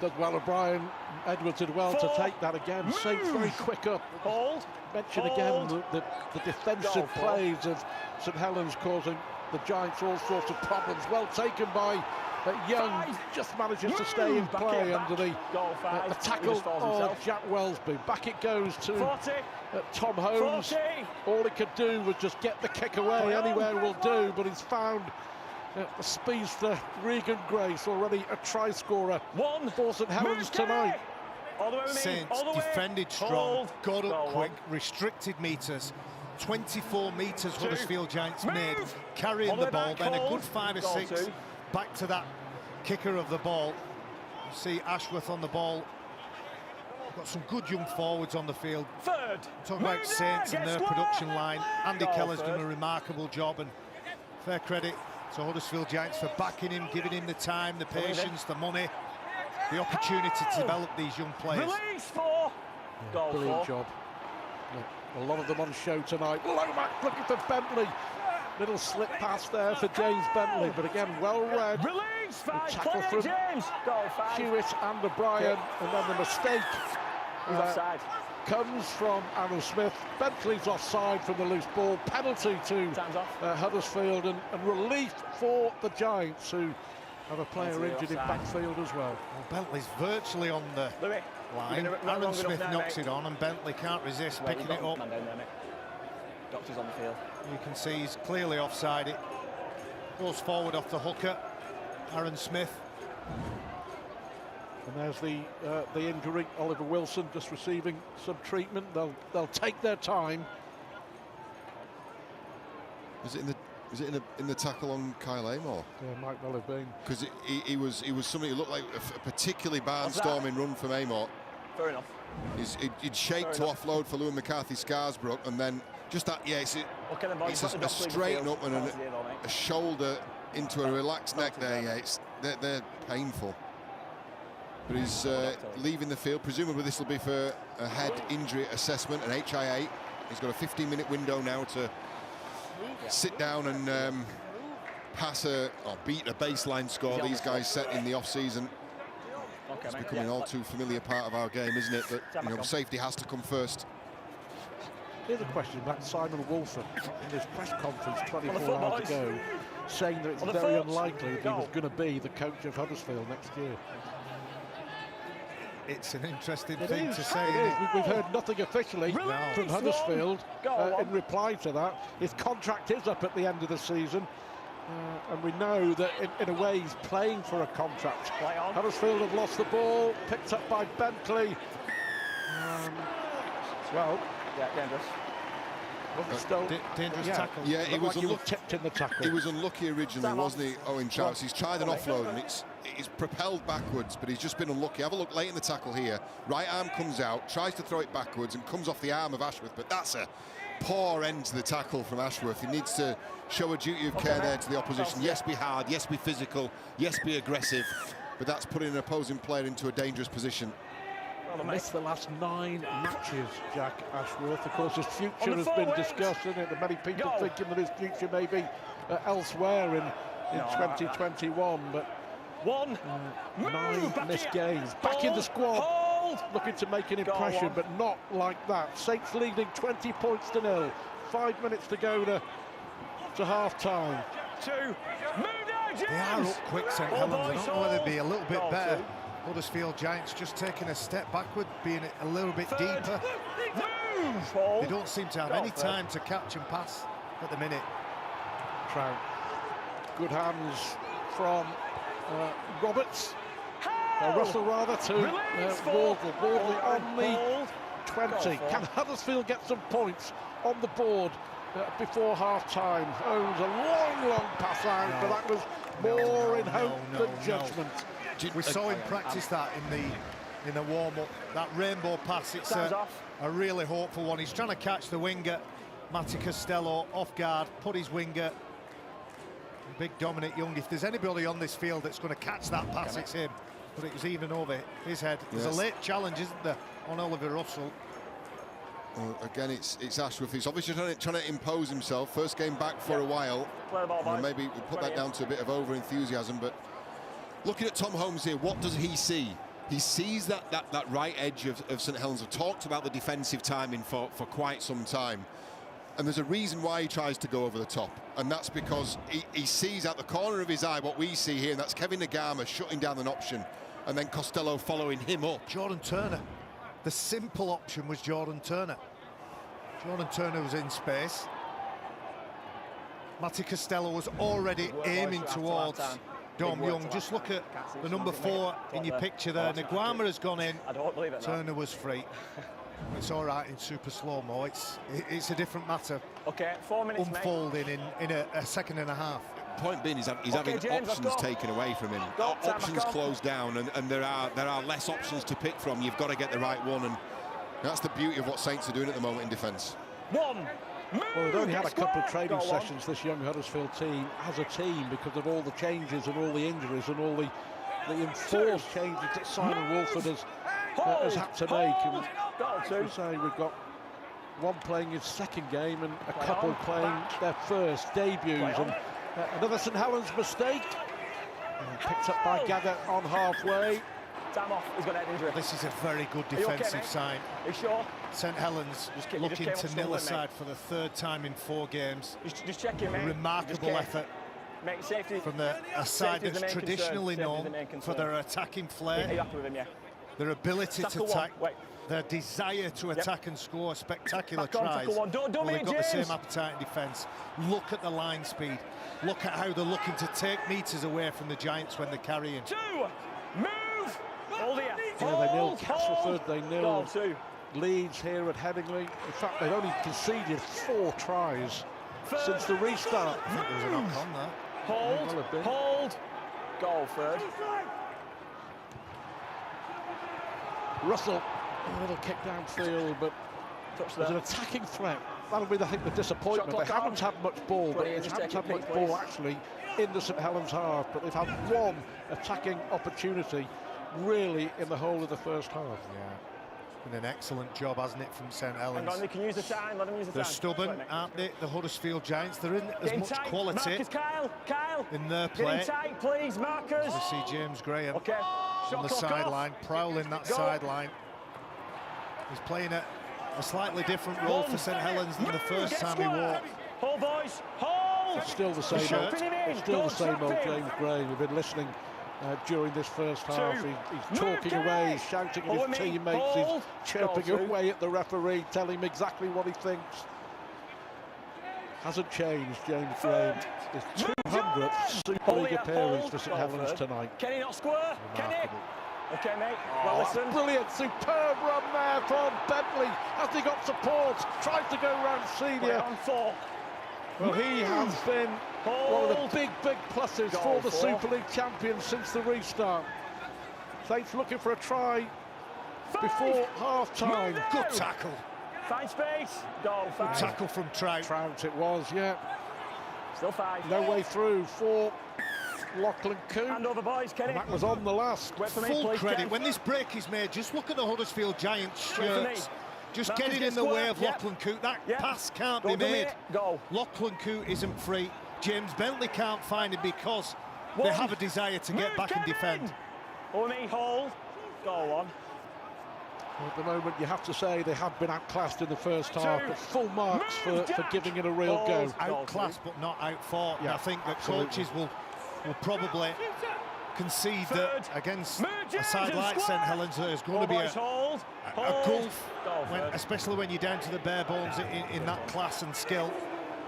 Does well, O'Brien. Edwards did well to take that again. Saints very quick up. Mention again the defensive plays of St Helens causing the Giants all sorts of problems. Well taken by Young, just manages to stay in play under the tackle of Jack Wellsby. Back it goes to Tom Holmes. All he could do was just get the kick away. Anywhere will do, but he's found the speedster Regan Grace, already a try scorer for St Helens tonight. Saints defended strong, got up quick, restricted metres. 24 metres Huddersfield Giants made, carrying the ball, then a good 5 or 6 back to that kicker of the ball. You see Ashworth on the ball. Got some good young forwards on the field. Talk about Saints and their production line. Andy Keller's done a remarkable job, and fair credit to Huddersfield Giants for backing him, giving him the time, the patience, the money, the opportunity to develop these young players. Brilliant job. A lot of them on show tonight. Lomax looking for Bentley. Little slip pass there for James Bentley, but again, well read. Tackle from Hewitt and O'Brien, and then the mistake comes from Aaron Smith. Bentley's offside from the loose ball. Penalty to Huddersfield, and relief for the Giants, who have a player injured in backfield as well. Bentley's virtually on the line. Aaron Smith knocks it on, and Bentley can't resist picking it up. Doctor's on the field. You can see he's clearly offside. It goes forward off the hooker, Aaron Smith. And there's the injury. Oliver Wilson just receiving some treatment. They'll take their time. Was it in the tackle on Kyle Amor? Yeah, might well have been. Because he was somebody who looked like a particularly barnstorming run from Amor. Fair enough. He'd shake to offload for Louis McCarthy Scarsbrook, and then just that, it's a straighten up and a shoulder into a relaxed neck there. Yeah, they're painful. But he's leaving the field. Presumably this will be for a head injury assessment, an HIA. He's got a 15-minute window now to sit down and beat a baseline score these guys set in the off-season. It's becoming an all too familiar part of our game, isn't it? But safety has to come first. Here's a question about Simon Wolfen in his press conference 24 hours ago, saying that it's very unlikely that he was going to be the coach of Huddersfield next year. It's an interesting thing to say. We've heard nothing officially from Huddersfield in reply to that. His contract is up at the end of the season, and we know that in a way he's playing for a contract. Huddersfield have lost the ball, picked up by Bentley. Dangerous. Dangerous tackle. Yeah, he was tipped in the tackle. He was unlucky originally, wasn't he, Owen Charles? He's tried an offload and it's propelled backwards, but he's just been unlucky. Have a look late in the tackle here. Right arm comes out, tries to throw it backwards and comes off the arm of Ashworth, but that's a poor end to the tackle from Ashworth. He needs to show a duty of care there to the opposition. Yes, be hard. Yes, be physical. Yes, be aggressive. But that's putting an opposing player into a dangerous position. missed the last 9 matches, Jack Ashworth. Of course, his future has been discussed, isn't it? And many people thinking that his future may be elsewhere in 2021, but 9 missed games. Back in the squad, looking to make an impression, but not like that. Saints leading 20 points to 0. 5 minutes to go to half-time. They are up quick, St Helens. I don't know whether they'd be a little bit better. Huddersfield Giants just taking a step backward, being a little bit deeper. They don't seem to have any time to catch and pass at the minute. Trout. Good hands from Roberts. Russell rather to Wardle. Wardle on the 20. Can Huddersfield get some points on the board before half-time? Owns a long pass out, but that was more in hope than judgment. We saw him practice that in the warm-up. That rainbow pass, it's a really hopeful one. He's trying to catch the winger, Matty Costello, off guard, put his winger, big Dominic Young. If there's anybody on this field that's going to catch that pass, it's him. But it was even over his head. There's a late challenge, isn't there, on Oliver Russell? Well, again, it's Ashworth. He's obviously trying to impose himself. First game back for a while. Maybe we'll put that down to a bit of over-enthusiasm, but looking at Tom Holmes here, what does he see? He sees that right edge of St Helens. I've talked about the defensive timing for quite some time. And there's a reason why he tries to go over the top. And that's because he sees out the corner of his eye what we see here, and that's Kevin Nagama shutting down an option, and then Costello following him up. Jordan Turner. The simple option was Jordan Turner. Jordan Turner was in space. Matty Costello was already aiming towards Dom Young. Just look at the number 4 in your picture there. Nagama has gone in. Turner was free. It's all right in super slow-mo. It's a different matter. Okay, 4 minutes, unfolding in a second and a half. Point being, he's having James, options taken away from him. Options closed down, and there are less options to pick from. You've got to get the right one, and that's the beauty of what Saints are doing at the moment in defence. Well, they've only had a couple of training sessions, this young Huddersfield team, as a team, because of all the changes and all the injuries and all the enforced changes that Simon Wolford has had to make. And as we say, we've got one playing his second game and a couple playing their first debuts. And another St Helens mistake. Picked up by Gaga on halfway. Time off, he's got an injury. This is a very good defensive sign. Are you sure? St Helens looking to nil aside for the 3rd time in 4 games. Just check him, mate. Remarkable effort from a side that's traditionally known for their attacking flair. Are you happy with him, yeah? Their ability to attack, their desire to attack and score spectacular tries. Don't well, they've got the James. same appetite in defence. Look at the line speed. Look at how they're looking to take metres away from the Giants when they're carrying. 2, move! Hold here. They nilled Castleford, they nilled Leeds here at Headingley. In fact, they've only conceded 4 tries since the restart. I think there was a knock on there. Hold. Goal, third. Russell, a little kick downfield, but there's an attacking threat. That'll be, I think, the disappointment. They haven't had much ball, but they haven't had much ball actually in the St Helens half, but they've had one attacking opportunity really in the whole of the first half. Yeah, it's been an excellent job, hasn't it, from St Helens? Hang on, they can use the time, let them use the time. They're stubborn, aren't they, the Huddersfield Giants? There isn't as much quality in their play. Getting tight, please, Marcus. As you see James Graham on the Shot sideline, prowling that sideline. He's playing a slightly different role for St Helens than the first time he walked. Hold, boys, hold! It's still the same old, James Graham. We've been listening during this first half. He's talking away, he's shouting at his teammates, he's chirping away at the referee, telling him exactly what he thinks. Hasn't changed, James Graham. His 200th Super League appearance for St Helens tonight. Can he not score? Can he? Okay, mate. Well, listen. Brilliant, superb run there from Bentley. Has he got support? Tries to go round Senior. Well, he has been one of the big pluses for the Super League champions since the restart. Saints looking for a try before half-time. Good tackle. Find space. Goal, Good tackle from Trout. Trout it was, yeah. Still 5. No way through for Lachlan Coote. Hand over, boys, Kenny. And that was on the last. Full credit. When this break is made, just look at the Huddersfield Giants shirts. Just getting in the way of Lachlan Coote. That pass can't be made. Lachlan Coote isn't free. James Bentley can't find him because they have a desire to get back and defend. Hold. Go on. At the moment, you have to say they have been outclassed in the first half, but full marks for giving it a real go. Outclassed, but not outfought. Yeah, I think that coaches will probably concede that against a side like St Helens, there's going to be a gulf, especially when you're down to the bare bones in that class and skill.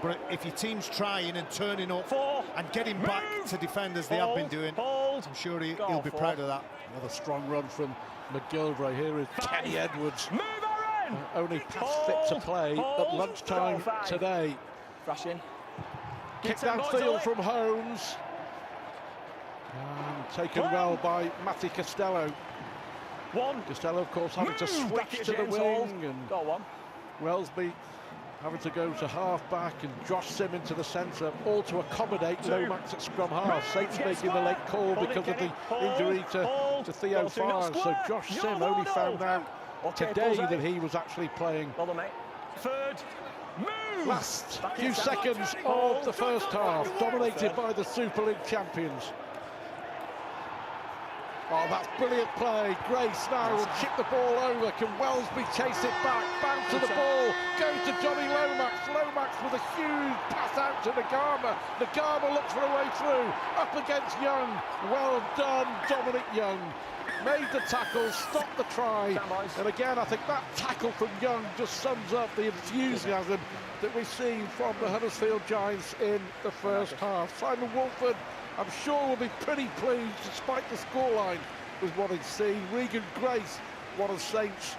But if your team's trying and turning up and getting back to defend as they have been doing, I'm sure he'll be proud of that. Another strong run from McGilvray. Here is Kenny Edwards. Only pass fit to play at lunchtime today. Kick downfield from Holmes. And taken well by Matty Costello. Costello, of course, having to switch to the wing, and Wellesby having to go to half-back, and Josh Sim into the centre, all to accommodate Lomax at scrum half. Saints making the late call because of the injury to Theo Fires. So Josh Sim only found out today that he was actually playing. Last few seconds of the first half, dominated by the Super League champions. Oh, that's brilliant play. Grace now will chip the ball over. Can Wellesby chase it back? Bounce to the ball. Goes to Johnny Lomax. Lomax with a huge pass out to Nagama. Nagama looks for a way through. Up against Young. Well done, Dominic Young. Made the tackle, stopped the try. And again, I think that tackle from Young just sums up the enthusiasm that we've seen from the Huddersfield Giants in the first half. Simon Wolford, I'm sure, will be pretty pleased, despite the scoreline, with what he's seen. Regan Grace, one of Saints'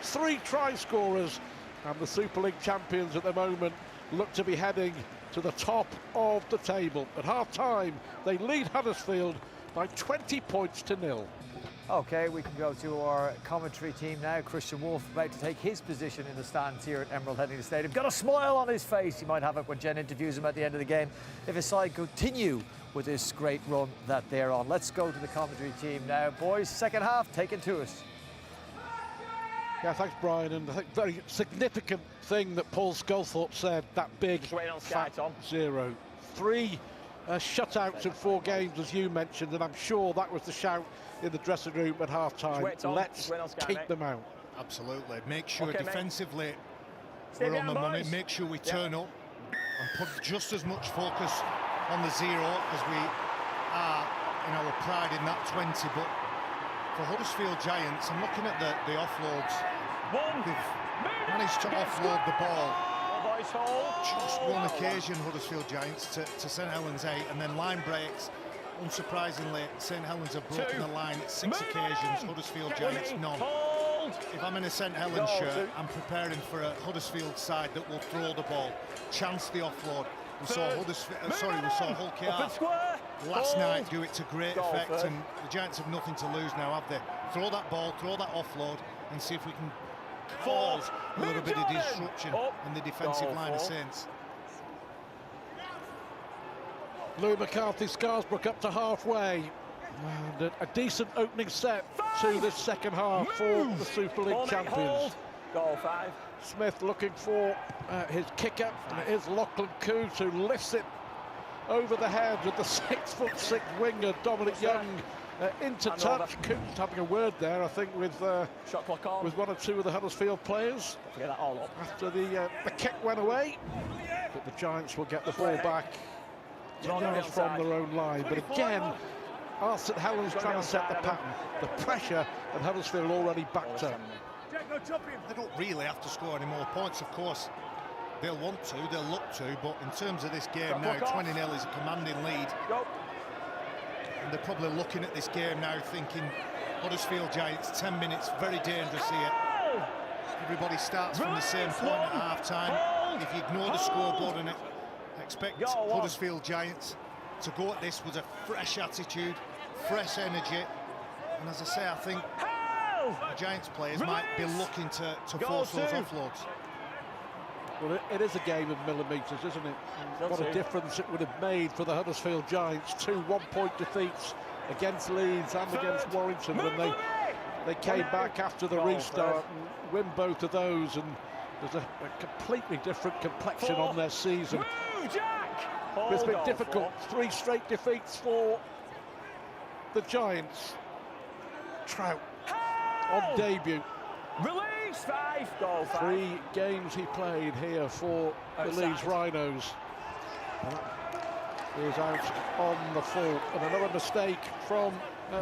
3 try scorers, and the Super League champions at the moment look to be heading to the top of the table. At half-time, they lead Huddersfield by 20 points to 0. OK, we can go to our commentary team now. Christian Wolf about to take his position in the stands here at Emerald Headingley Stadium. Got a smile on his face. He might have it when Jen interviews him at the end of the game, if his side continue with this great run that they're on. Let's go to the commentary team now. Boys, second half, take it to us. Yeah, thanks, Brian. And I think very significant thing that Paul Sculthorpe said, that big fat 0. 3 shutouts in 4 games, as you mentioned, and I'm sure that was the shout in the dressing room at half-time. Let's keep them out. Absolutely. Make sure defensively we're on the money. Make sure we turn up and put just as much focus on the 0 as we are in our pride in that 20. But for Huddersfield Giants, I'm looking at the offloads. They've managed to offload the ball. Just one occasion, Huddersfield Giants, to St Helens 8, and then line breaks. Unsurprisingly, St Helens have broken the line at 6 occasions, Huddersfield Giants none. If I'm in a St Helens shirt, I'm preparing for a Huddersfield side that will throw the ball, chance the offload. We saw Hull KR last night do it to great effect, and the Giants have nothing to lose now, have they? Throw that ball, throw that offload, and see if we can cause a little bit of disruption in the defensive line of Saints. Lou McCarthy, Scarsbrook up to halfway. And a decent opening set to this second half for the Super League champions. Smith looking for his kicker. It is Lachlan Coote who lifts it over the head with the 6'6" winger Dominic Young into touch. Coote's having a word there, I think, with one or two of the Huddersfield players. After the kick went away, but the Giants will get the ball back 10 yards from their own line. But again, St Helens trying to set the pattern. The pressure, and Huddersfield already backed up. They don't really have to score any more points, of course. They'll want to, they'll look to, but in terms of this game now, 20-0 is a commanding lead. And they're probably looking at this game now thinking, Huddersfield Giants, 10 minutes, very dangerous here. Everybody starts from the same point at half-time. If you ignore the scoreboard and expect Huddersfield Giants to go at this with a fresh attitude, fresh energy, and as I say, I think the Giants players might be looking to force those offloads. Well, it is a game of millimetres, isn't it? And what a difference it would have made for the Huddersfield Giants. 2 one-point defeats against Leeds and against Warrington when they came back after the restart and win both of those, and there's a completely different complexion on their season. It's been difficult. 3 straight defeats for the Giants. Trout on debut. Release 5, goal 5. 3 games he played here for the Leeds Rhinos. He is out on the full, and another mistake from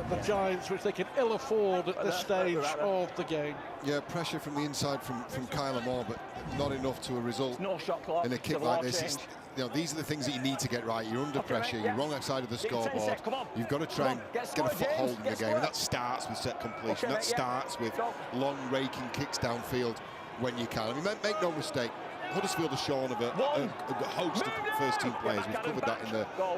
the Giants, which they can ill afford at this stage of the game. Yeah, pressure from the inside from Kyler Moore, but not enough to a result in a kick like this. You know, these are the things that you need to get right. You're under pressure, you're wrong outside of the scoreboard. You've got to try and get a foothold in the game, and that starts with set completion. That starts with long raking kicks downfield when you can. I mean, make no mistake, Huddersfield are shorn of a host of first-team players. We've covered that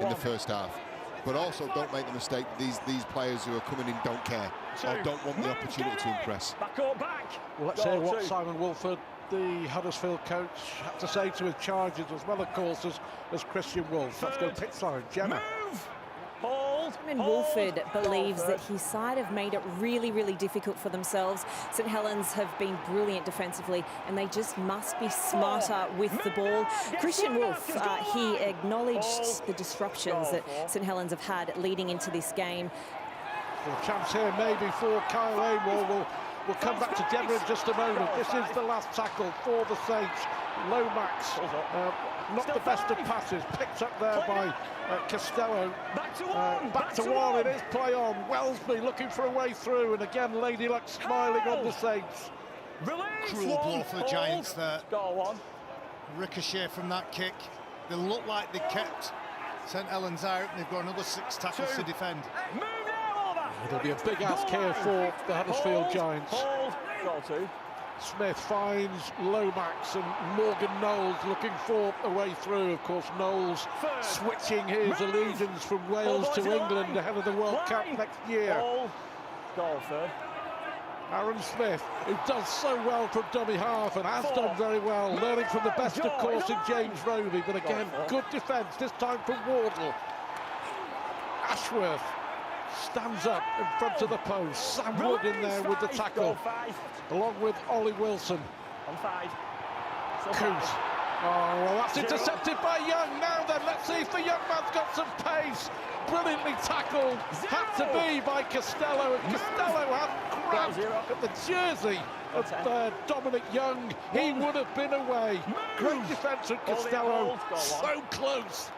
in the first half. But also, don't make the mistake, these players who are coming in don't care or don't want the opportunity to impress. Well, let's hear what Simon Wolford, the Huddersfield coach, had to say to his charges, as well, of course, as Christian Wolf. Let's go pitch side. Gemma. Simon Wolford believes that his side have made it really, really difficult for themselves. St Helens have been brilliant defensively, and they just must be smarter with the ball. Christian Wolf, he acknowledged the disruptions that St Helens have had leading into this game. A chance here maybe for Kyle Amor. We'll come back to Gemma in just a moment. This is the last tackle for the Saints. Lomax, not the best of passes, picked up there by Costello. Back to one, it is play on. Wellesby looking for a way through, and again Lady Luck smiling on the Saints. Cruel blow for the Giants there. Ricochet from that kick. They look like they kept St Helens out, and they've got another 6 tackles to defend. It'll be a big ask here for the Huddersfield Giants. Smith finds Lomax, and Morgan Knowles looking for a way through. Of course, Knowles switching his allegiance from Wales to England ahead of the World Cup next year. Aaron Smith, who does so well from dummy half and has done very well, learning from the best, of course, in James Roby, but again, good defence, this time from Wardle. Ashworth stands up in front of the post. Sam Wood in there with the tackle, along with Ollie Wilson. Coos. Oh, well, that's intercepted by Young. Now then, let's see if the young man's got some pace. Brilliantly tackled, had to be by Costello, and Costello had grabbed at the jersey of Dominic Young. He would have been away. Great defence from Costello, so close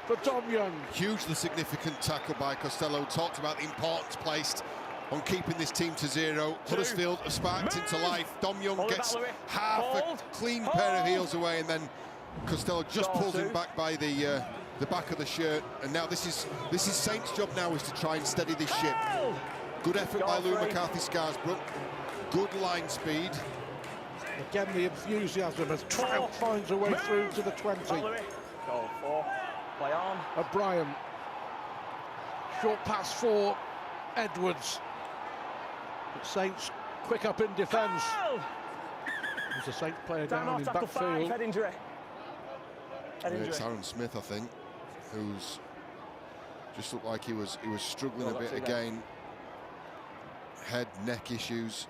for Dom Young. Hugely significant tackle by Costello. Talked about the importance placed on keeping this team to 0. Huddersfield have sparked into life. Dom Young gets half a clean pair of heels away, and then Costello just pulls him back by the back of the shirt. And now this is Saints' job now, is to try and steady this ship. Good effort by Lou McCarthy-Scarsbrook. Good line speed. Again, the enthusiasm as Trout finds a way through to the 20. O'Brien. Short pass for Edwards. But Saints quick up in defence. There's a Saints player down in backfield. Head injury. It's Aaron Smith, I think, who's just looked like he was struggling a bit again. Head, neck issues.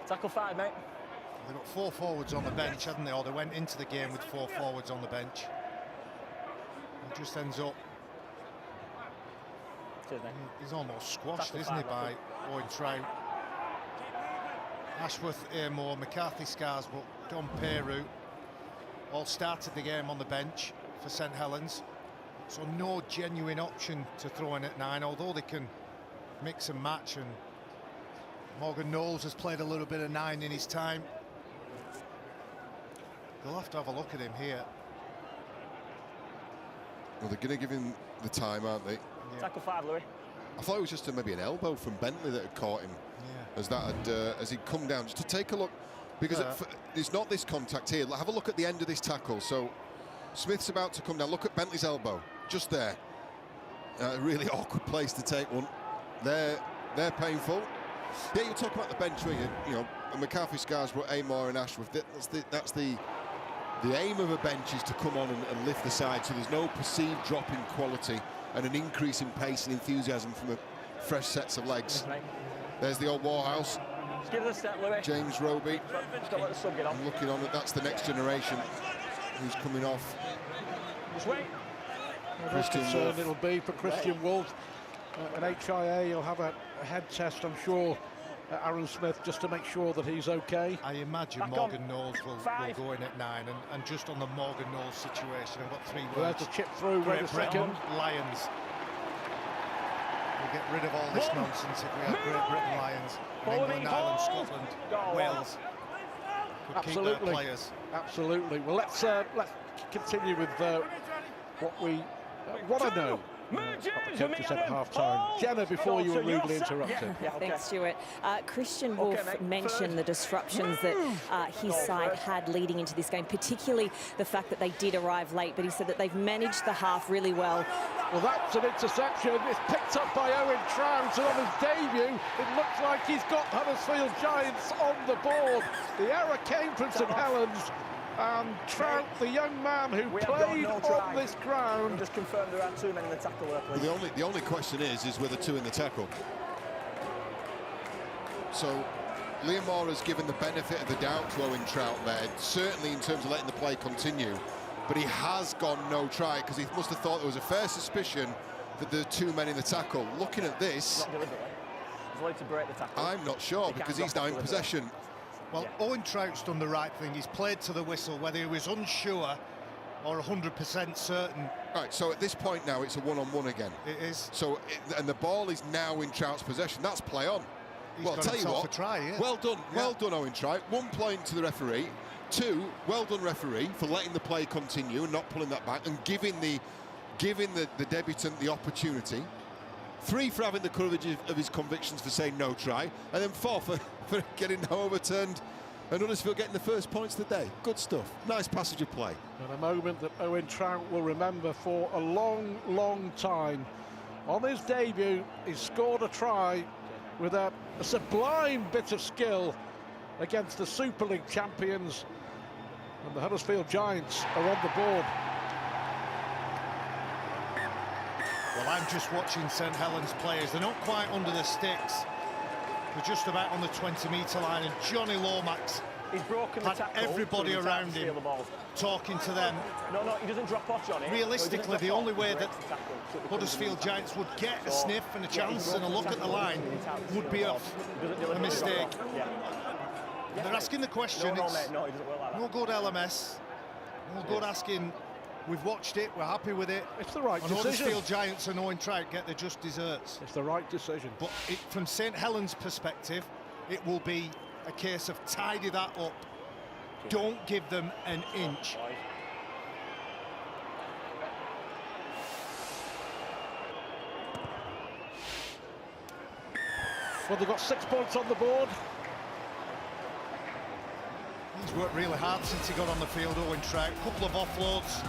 Tackle 5, mate. They've got 4 forwards on the bench, haven't they? Or they went into the game with 4 forwards on the bench. It just ends up. He's almost squashed, isn't he, by Owen Trout. Ashworth, Amor, McCarthy-Scarsbrook, Don Peru all started the game on the bench for St Helens. So no genuine option to throw in at 9, although they can mix and match. And Morgan Knowles has played a little bit of 9 in his time. They'll have to have a look at him here. Well, they're going to give him the time, aren't they? Yeah. Tackle 5, Louis. I thought it was just maybe an elbow from Bentley that had caught him. Yeah. As he'd come down, just to take a look, because it's not this contact here. Have a look at the end of this tackle. So Smith's about to come down. Look at Bentley's elbow, just there. A really awkward place to take one. They're painful. Yeah, you talk about the bench, you know, McCarthy, Scarsbrook, Amor and Ashworth, that's the aim of a bench is to come on and lift the side, so there's no perceived drop in quality and an increase in pace and enthusiasm from a fresh sets of legs. There's the old Warhouse. Just give it a step, Louis. James Roby. Just don't let the sub get on. I'm looking on it. That's the next generation who's coming off. Just wait. Christian Wolf. It'll be for Christian Wolf. An HIA, he'll have a head test, I'm sure, Aaron Smith, just to make sure that he's okay. I imagine Morgan Knowles will go in at 9, and just on the Morgan Knowles situation, I've got 3 words. There's a chip through, Great Britain, Lions. We'll get rid of all this nonsense if we have Great Britain Lions. England, Ireland, Scotland, Wales. Could keep their players. Absolutely. Well, let's continue with what I know. Coaches at half-time. Jenna, before you were rudely interrupted. Thanks, Stuart. Christian Wolf mentioned the disruptions that his side had leading into this game, particularly the fact that they did arrive late, but he said that they've managed the half really well. Well, that's an interception. It's picked up by Owen Trout, and on his debut, it looks like he's got Huddersfield Giants on the board. The error came from St Helens. And Trout, the young man who played on this ground. Just confirmed there aren't too many in the tackle there, please. Well, the only question is whether 2 in the tackle. So Liam Moore has given the benefit of the doubt to Owen Trout there, certainly in terms of letting the play continue. But he has gone no try because he must have thought there was a fair suspicion that there are 2 men in the tackle. Looking at this, not deliberately. He's allowed to break the tackle. I'm not sure because he's now in possession. Well, Owen Trout's done the right thing. He's played to the whistle, whether he was unsure or 100% certain. Right, so at this point now, it's a one-on-one again. It is. So, and the ball is now in Trout's possession. That's play on. He's well, I'll tell you what. Try, yeah. Well done, well done, Owen Trout. 1 point to the referee. 2, well done, referee, for letting the play continue and not pulling that back and giving the debutant the opportunity. 3 for having the courage of his convictions for saying no try, and then 4 for getting now overturned and Huddersfield getting the first points of the day. Good stuff. Nice passage of play. And a moment that Owen Trout will remember for a long, long time. On his debut, he scored a try with a sublime bit of skill against the Super League champions, and the Huddersfield Giants are on the board. Well, I'm just watching St Helens players. They're not quite under the sticks. They're just about on the 20-metre line, and Johnny Lomax had everybody around him talking to them. No, he doesn't drop off, Johnny. Realistically, the only way that Huddersfield Giants would get a sniff and a chance and a look at the line would be a mistake. They're asking the question. It's no good LMS, no good asking. We've watched it, we're happy with it. It's the right decision. Huddersfield Giants and Owen Trout get their just desserts. It's the right decision. But from St Helens' perspective, it will be a case of tidy that up. Don't give them an inch. Well, they've got 6 points on the board. He's worked really hard since he got on the field, Owen Trout. Couple of offloads,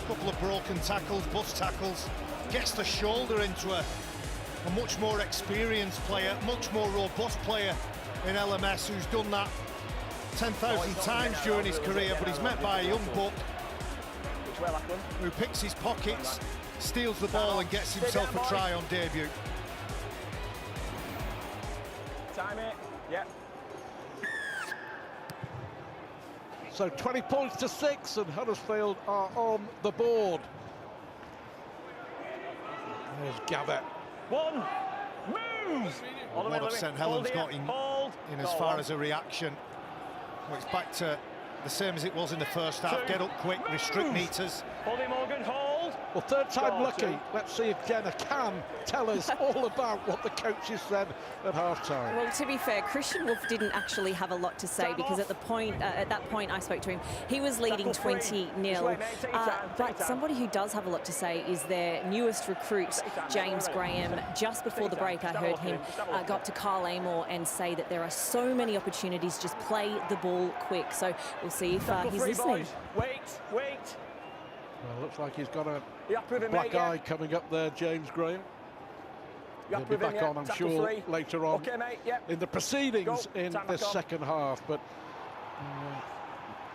couple of broken tackles, bust tackles. Gets the shoulder into a much more experienced player, much more robust player in LMS, who's done that 10,000 times during his career, but he's met by a young buck who picks his pockets, steals the ball and gets himself a try on debut. Time it, yeah. So 20 points to 6, and Huddersfield are on the board. There's Gabbett. One, move! What have St Helens got in as far as a reaction? Well, it's back to the same as it was in the first half. Get up quick, restrict meters. Hold it, Morgan, hold! Well, third time lucky. Let's see if Jenna can tell us all about what the coaches said at half-time. Well, to be fair, Christian Wolf didn't actually have a lot to say because at that point I spoke to him, he was leading 20-0. But somebody who does have a lot to say is their newest recruit, James Graham. Just before the break, I heard him go up to Carl Amor and say that there are so many opportunities, just play the ball quick. So we'll see if he's listening. Wait. Well, looks like he's got a black eye coming up there, James Graham. He'll be back on, I'm sure, later on in the proceedings in this second half. But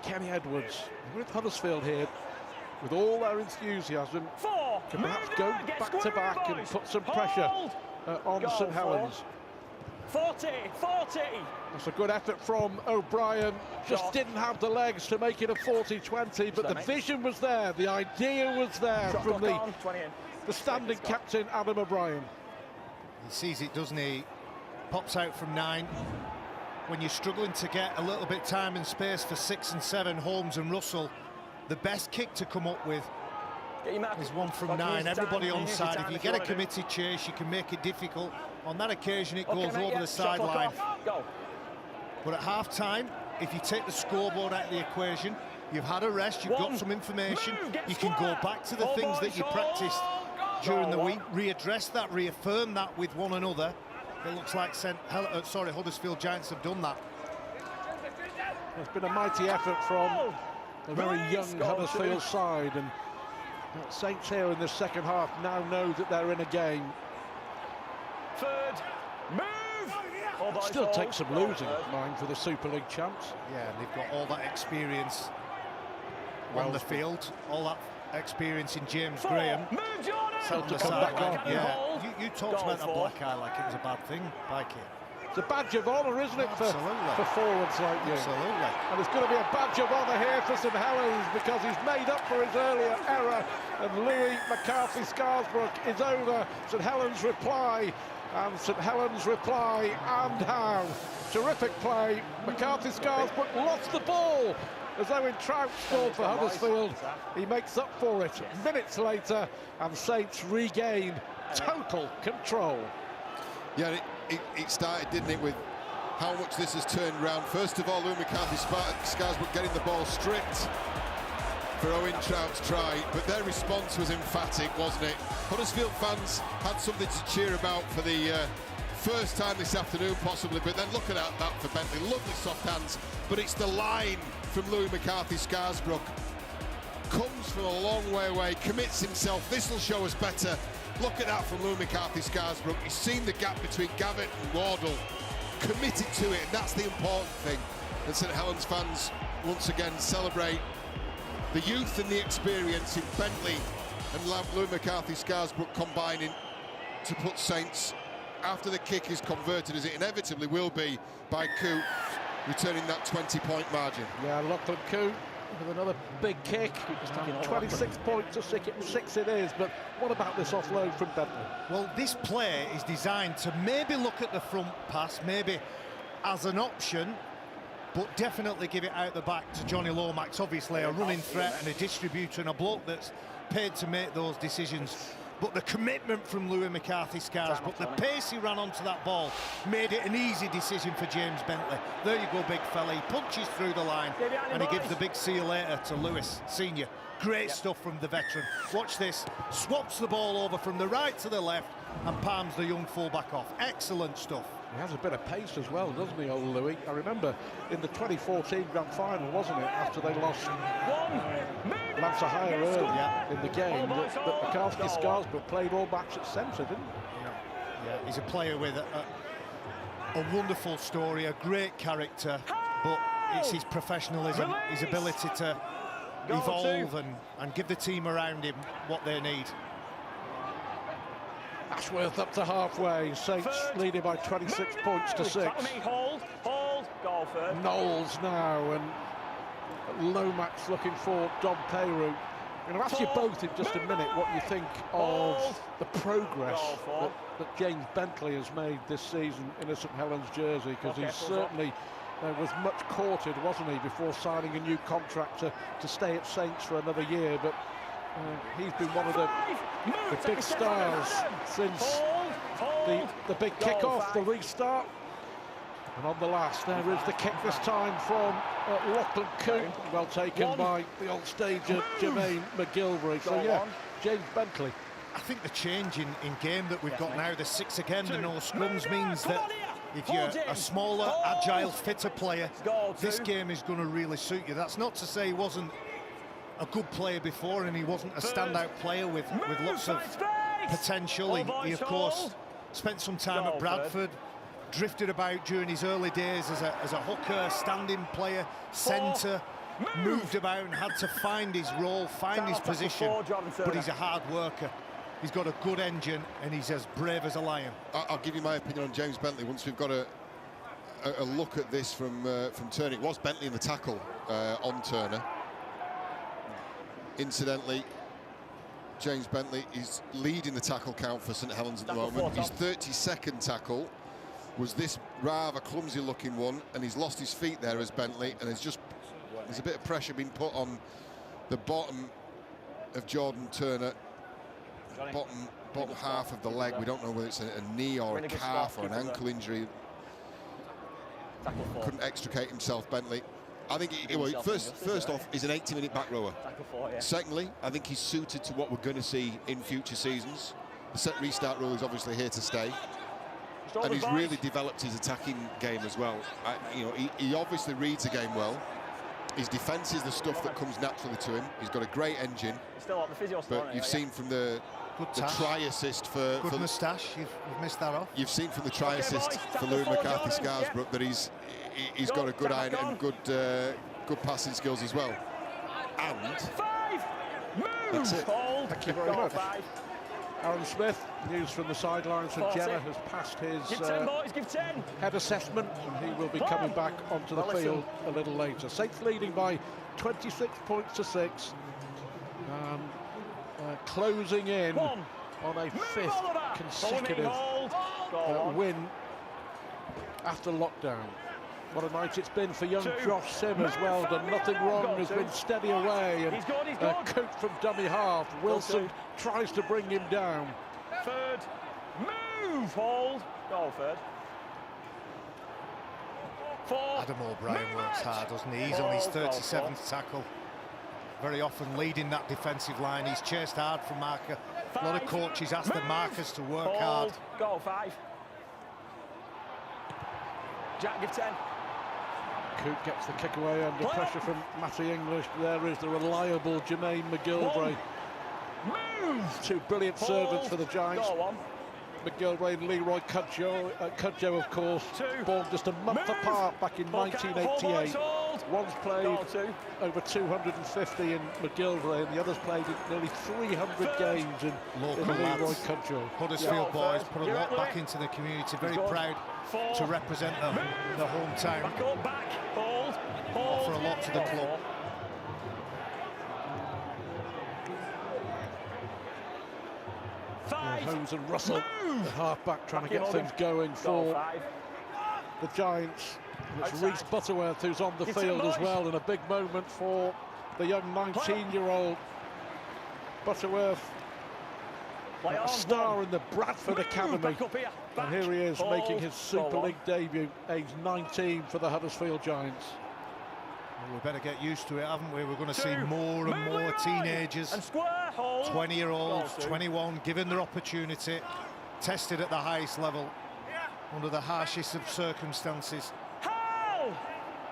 Kenny Edwards with Huddersfield here, with all their enthusiasm, can perhaps go back to back and put some pressure on St Helens. 40. That's a good effort from O'Brien. Just didn't have the legs to make it a 40-20, but the vision was there, the idea was there from the standing captain, Adam O'Brien. He sees it, doesn't he? Pops out from 9. When you're struggling to get a little bit time and space for 6 and 7, Holmes and Russell, the best kick to come up with is one from 9. Everybody on side. If you get a committed chase, you can make it difficult. On that occasion, it goes over the sideline. But at half-time, if you take the scoreboard out of the equation, you've had a rest, you've got some information, you can go back to the things that you practiced during the week, readdress that, reaffirm that with one another. It looks like Huddersfield Giants have done that. It's been a mighty effort from a very young Huddersfield side, and Saints here in the second half now know that they're in a game. Third move. Still takes some losing at mind for the Super League champs. Yeah, and they've got all that experience on the field, all that experience in James Graham. So to come back on. Yeah, you talked about that black eye like it was a bad thing, Mikey. It's a badge of honour, isn't it, for forwards like you? Absolutely. And it's going to be a badge of honour here for St Helens, because he's made up for his earlier error, and Louis McCarthy-Scarsbrook is over. St Helens reply, and St Helens reply, and how. Terrific play. McCarthy-Scarsbrook lost the ball as Owen Trout scored for Huddersfield. He makes up for it minutes later, and Saints regain total control. Yeah, it started, didn't it, with how much this has turned around. First of all, Louis McCarthy-Scarsbrook getting the ball stripped for Owen Trout's try, but their response was emphatic, wasn't it? Huddersfield fans had something to cheer about for the first time this afternoon, possibly, but then look at that for Bentley. Lovely soft hands, but it's the line from Louis McCarthy-Scarsbrook. Comes from a long way away, commits himself. This will show us better. Look at that from Louis McCarthy-Scarsbrook. He's seen the gap between Gavitt and Wardle, committed to it, and that's the important thing. And St Helens fans once again celebrate the youth and the experience in Bentley and Louis McCarthy-Scarsbrook combining to put Saints, after the kick is converted, as it inevitably will be by Coote, returning that 20-point margin. Yeah, Lachlan Coote with another big kick. 26 points to 6 it is, but what about this offload from Bentley? Well, this play is designed to maybe look at the front pass, maybe as an option, but definitely give it out the back to Johnny Lomax, obviously a running threat and a distributor and a bloke that's paid to make those decisions. But the commitment from Louis McCarthy-Scarsbrook, the pace he ran onto that ball, made it an easy decision for James Bentley. There you go, big fella. He punches through the line and he gives the big see you later to Lewis, senior. Great stuff from the veteran. Watch this. Swaps the ball over from the right to the left and palms the young fullback off. Excellent stuff. He has a bit of pace as well, doesn't he, old Louis? I remember in the 2014 Grand Final, wasn't it, after they lost Lancer Hire early in the game, that McCarthy-Scarsbrook played all match at centre, didn't he? Yeah, he's a player with a wonderful story, a great character, but it's his professionalism, his ability to evolve and give the team around him what they need. Ashworth up to halfway, Saints leading by 26 points to 6. Hold, goal first. Knowles now, and Lomax looking for Dom Peyroux. I'm going to ask you both in just a minute what you think of the progress that James Bentley has made this season in a St Helens jersey, because he certainly was much courted, wasn't he, before signing a new contract to stay at Saints for another year, but he's been one of the big stars since the big kick-off, the restart. And on the last, there is the kick this time from Lachlan Coote, well taken by the old stager Jermaine McGilvery. So yeah, James Bentley. I think the change in game that we've got now, the 6 again, the no scrums, means that if you're a smaller, agile, fitter player, this game is going to really suit you. That's not to say he wasn't a good player before and he wasn't a standout player with lots of potential. He of course spent some time at Bradford, drifted about during his early days as a hooker, standing player, centre, moved about and had to find his role, find his position, but he's a hard worker. He's got a good engine and he's as brave as a lion. I'll give you my opinion on James Bentley once we've got a look at this from Turner. It was Bentley in the tackle on Turner. Incidentally, James Bentley is leading the tackle count for St Helens at the moment. His 32nd tackle was this rather clumsy looking one, and he's lost his feet there as Bentley, and there's a bit of pressure being put on the bottom of Jordan Turner, bottom half of the leg. We don't know whether it's a knee or a calf or an ankle injury. Couldn't extricate himself, Bentley. I think first off, he's an 80-minute back rower. Secondly, I think he's suited to what we're going to see in future seasons. The set restart rule is obviously here to stay, and he's really developed his attacking game as well. You know, he obviously reads the game well. His defence is the stuff that comes naturally to him. He's got a great engine, but you've seen from the try assist for moustache. You've missed that off. You've seen from the try assist for Louis McCarthy Scarsbrook that he's got a good eye and good passing skills as well. And that's it. Thank you very much. Aaron Smith, news from the sidelines from Jenner, has passed his head assessment, and he will be coming back onto the field a little later. Saints leading by 26 points to 6. Closing in on a 5th consecutive win after lockdown. What a night it's been for young Josh Sim as well. Done nothing wrong, has been steady away, and a coat from dummy half. Wilson tries to bring him down. Third, move, hold, goal third. Adam O'Brien works hard, doesn't he? He's on his 37th tackle. Very often leading that defensive line. He's chased hard from marker. A lot of coaches ask the markers to work hard. Goal 5. Jack, give 10. Coop gets the kick away under pressure from Matty English. There is the reliable Jermaine McGilvray. Move! 2 brilliant servants for the Giants. McGilvray and Leroy Cudjoe, of course, born just a month apart back in 1988. One's played over 250 in McGilvray, and the other's played in nearly 300 games in Leroy Cudjoe. Huddersfield boys put a lot back into the community. Very proud to represent the hometown. Offer a lot to the club. Holmes and Russell, the half-back, trying to get things going for the Giants. It's Reece Butterworth who's on the field as well, and a big moment for the young 19-year-old Butterworth, a star in the Bradford Academy. And here he is making his Super League debut, age 19 for the Huddersfield Giants. Well, we better get used to it, haven't we? We're going to see more and more teenagers, 20-year-olds, 21, given their opportunity, tested at the highest level, under the harshest of circumstances.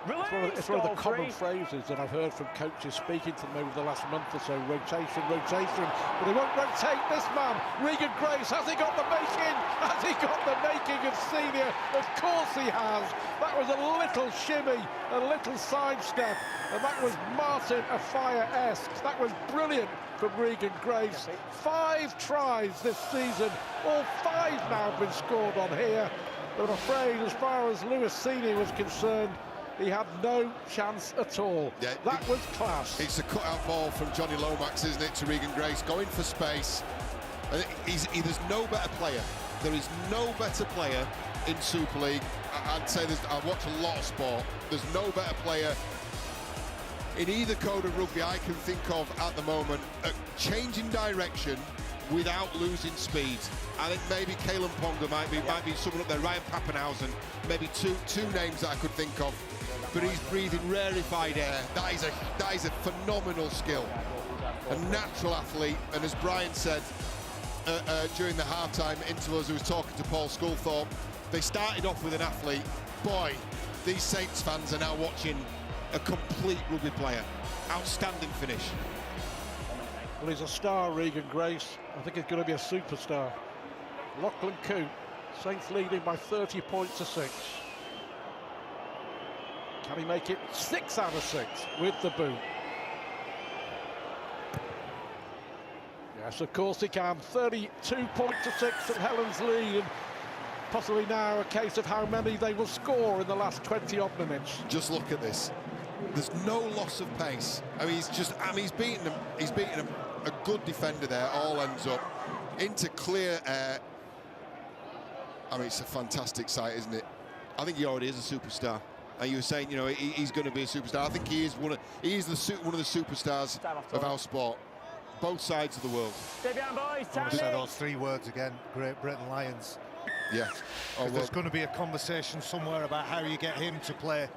It's one of the common phrases that I've heard from coaches speaking to them over the last month or so. Rotation, rotation. But they won't rotate this man. Regan Grace, has he got the making? Has he got the making of senior? Of course he has. That was a little shimmy, a little sidestep. And that was Martin Afire-esque. That was brilliant from Regan Grace. 5 tries this season. All 5 now have been scored on here. But I'm afraid, as far as Lewis Senior was concerned, he had no chance at all. Yeah, that was class. It's a cut-out ball from Johnny Lomax, isn't it, to Regan Grace, going for space. There's no better player. There is no better player in Super League. I'd say I watch a lot of sport. There's no better player in either code of rugby I can think of at the moment, changing direction without losing speed. I think maybe Kalen Ponga might be someone up there, Ryan Pappenhausen, maybe two names that I could think of. But he's breathing rarefied air. That is a phenomenal skill. A natural athlete, and as Brian said during the halftime intervals, he was talking to Paul Sculthorpe, they started off with an athlete. Boy, these Saints fans are now watching a complete rugby player. Outstanding finish. Well, he's a star, Regan Grace. I think he's going to be a superstar. Lachlan Coote Saints leading by 30 points to 6. Can he make it 6 out of 6 with the boot? Yes, of course he can. 32 points to 6 at Helen's lead, and possibly now a case of how many they will score in the last 20-odd minutes. Just look at this. There's no loss of pace. I mean, he's beaten them. He's beaten them. A good defender there. All ends up into clear air. I mean, it's a fantastic sight, isn't it? I think he already is a superstar. And you were saying, you know, he's going to be a superstar. I think he is one of the superstars of our sport. Both sides of the world. I want to say those 3 words again. Great Britain Lions. Yeah. Oh, there's going to be a conversation somewhere about how you get him to play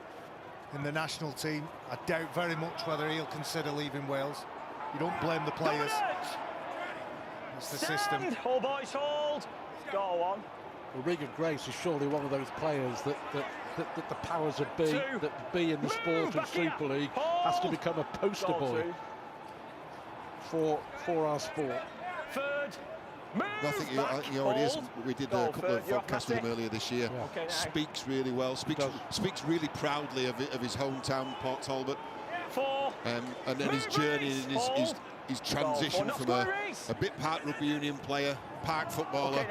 in the national team. I doubt very much whether he'll consider leaving Wales. You don't blame the players. It's the system. Hold, boys, hold. Go on. Well, Regan Grace is surely one of those players that the powers that be in the sport and Super League has to become a poster boy for our sport. Third. I think he already is. We did a couple of podcasts with him earlier this year. Yeah. Okay, speaks really well. Speaks really proudly of his hometown, Port Talbot, and then his journey and his transition from a bit part rugby union player, park footballer,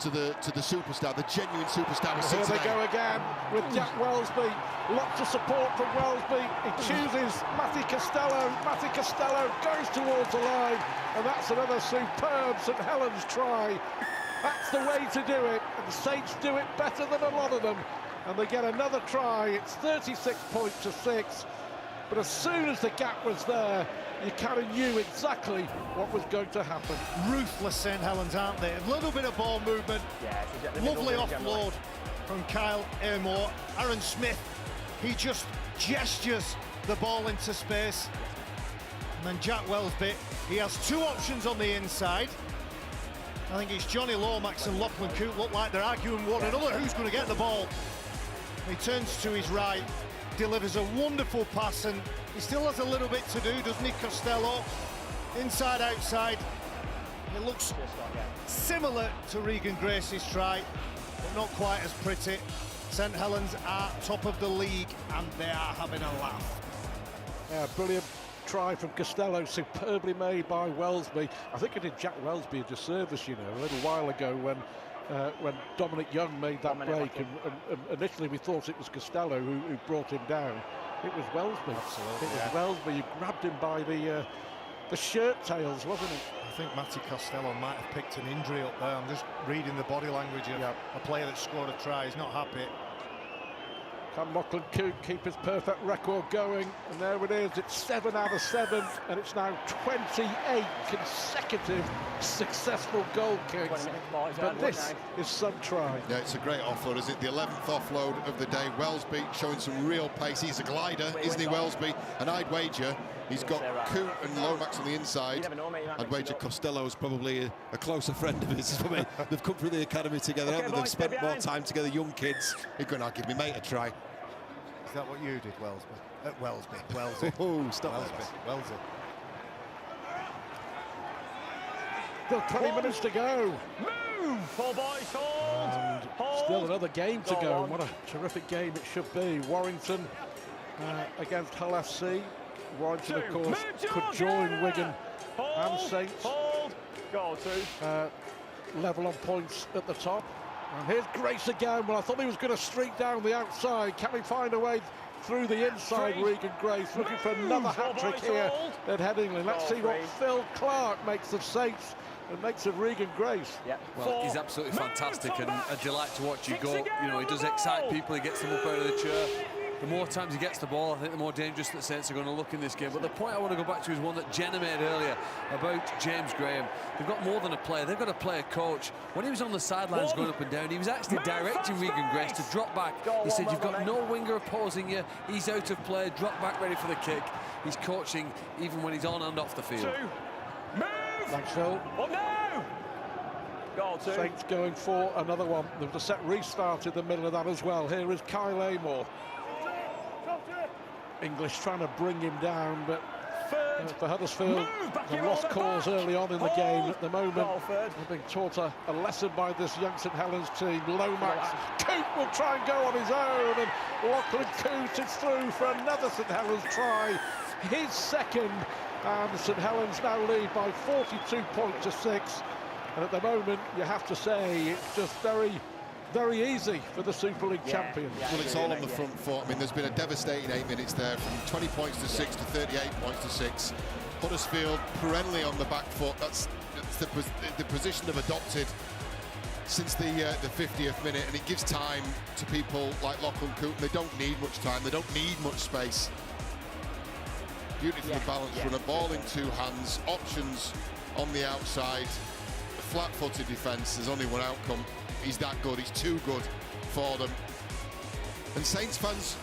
to the superstar, the genuine superstar. Here they go again with Jack Welsby. Lots of support from Welsby. He chooses Matty Costello. Matty Costello goes towards the line, and that's another superb St Helens try. That's the way to do it, and the Saints do it better than a lot of them, and they get another try. It's 36 points to 6, but as soon as the gap was there, you kind of knew exactly what was going to happen. Ruthless St Helens, aren't they? A little bit of ball movement. Lovely offload from Kyle Amor. Aaron Smith, he just gestures the ball into space. And then Jack Welsby, he has 2 options on the inside. I think it's Johnny Lomax and Lachlan Coote look like they're arguing one another. Who's going to get the ball? He turns to his right, delivers a wonderful pass, and he still has a little bit to do, doesn't he, Costello? Inside, outside. It looks similar to Regan Grace's try, but not quite as pretty. St Helens are top of the league, and they are having a laugh. Yeah, brilliant try from Costello, superbly made by Welsby. I think it did Jack Welsby a disservice, you know, a little while ago when Dominic Young made that break, and initially we thought it was Costello who brought him down. It was Welsby. Absolutely, it was Welsby. You grabbed him by the shirt tails, wasn't it? I think Matty Costello might have picked an injury up there. I'm just reading the body language of a player that scored a try. He's not happy. Can Lachlan Coote keep his perfect record going? And there it is. It's 7 out of 7, and it's now 28 consecutive successful goal kicks. But this is some try. Yeah, it's a great offload, isn't it? The 11th offload of the day. Welsby showing some real pace. He's a glider, isn't he, Welsby? And I'd wager he's got Coote and Lomax on the inside. I'd wager Costello's probably a closer friend of his. They've come through the academy together, haven't they? They've spent more time together, young kids. He's going to give me mate a try. Is that what you did, Welsby? Oh, stop Welsby. Still 20 minutes to go. Move! 4 boys, hold! Still another game to go. What a terrific game it should be. Warrington against Hull FC. Warrington, of course, could join Wigan and Saints. Go level on points at the top. And here's Grace again. Well, I thought he was going to streak down the outside. Can he find a way through the inside? Regan Grace looking for another hat-trick here at Headingley. Let's see what Phil Clark makes of Saints and makes of Regan Grace. Well, he's absolutely fantastic and a delight to watch you go. You know, he does excite people. He gets them up out of the chair. The more times he gets the ball, I think the more dangerous the Saints are going to look in this game. But the point I want to go back to is one that Jenna made earlier about James Graham. They've got more than a player. They've got a player coach. When he was on the sidelines going up and down, he was actually directing Regan Grace to drop back. He said, you've got no winger opposing you. He's out of play. Drop back ready for the kick. He's coaching even when he's on and off the field. Move! Thanks, Phil. Oh, no! Goal 2. Saints going for another one. There was a set restart in the middle of that as well. Here is Kyle Amor. English trying to bring him down, but for Huddersfield. They lost calls early on in the game. At the moment, they're being taught a lesson by this young St Helens team. Lomax, Coote will try and go on his own, and Lachlan Coote is through for another St Helens try, his second, and St Helens now lead by 42 points to 6. And at the moment, you have to say, it's just very easy for the Super League champions. Well, it's all on the front foot. I mean, there's been a devastating 8 minutes there, from 20 points to 6 to 38 points to 6. Huddersfield perennially on the back foot. That's the position they've adopted since the 50th minute, and it gives time to people like Lachlan Coote. They don't need much time. They don't need much space. Beautifully balanced run, a ball in 2 hands, options on the outside, a flat-footed defence. There's only one outcome. He's that good, he's too good for them. And Saints fans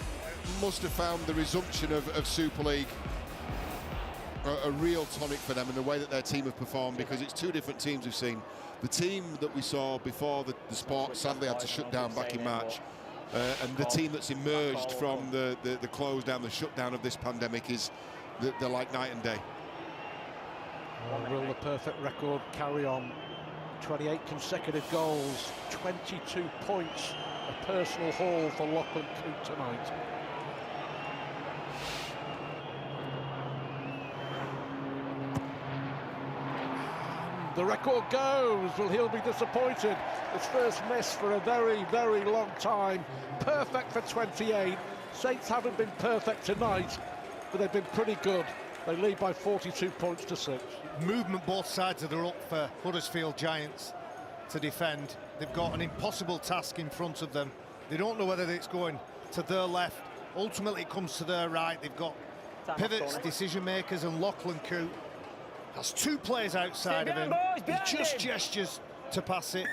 must have found the resumption of Super League a real tonic for them, in the way that their team have performed, because it's 2 different teams we've seen. The team that we saw before the sport sadly had to shut down back in March, and the team that's emerged from the close down, the shutdown of this pandemic, is they're like night and day. Will the perfect record carry on? 28 consecutive goals, 22 points, a personal haul for Lachlan Coote tonight. The record goes. Well, he'll be disappointed. His first miss for a very long time. Perfect for 28. Saints haven't been perfect tonight, but they've been pretty good. They lead by 42 points to 6. Movement both sides of the ruck for Huddersfield Giants to defend. They've got an impossible task in front of them. They don't know whether it's going to their left. Ultimately, it comes to their right. They've got pivots, decision makers, and Lachlan Coote has 2 players outside of him. He just gestures to pass it,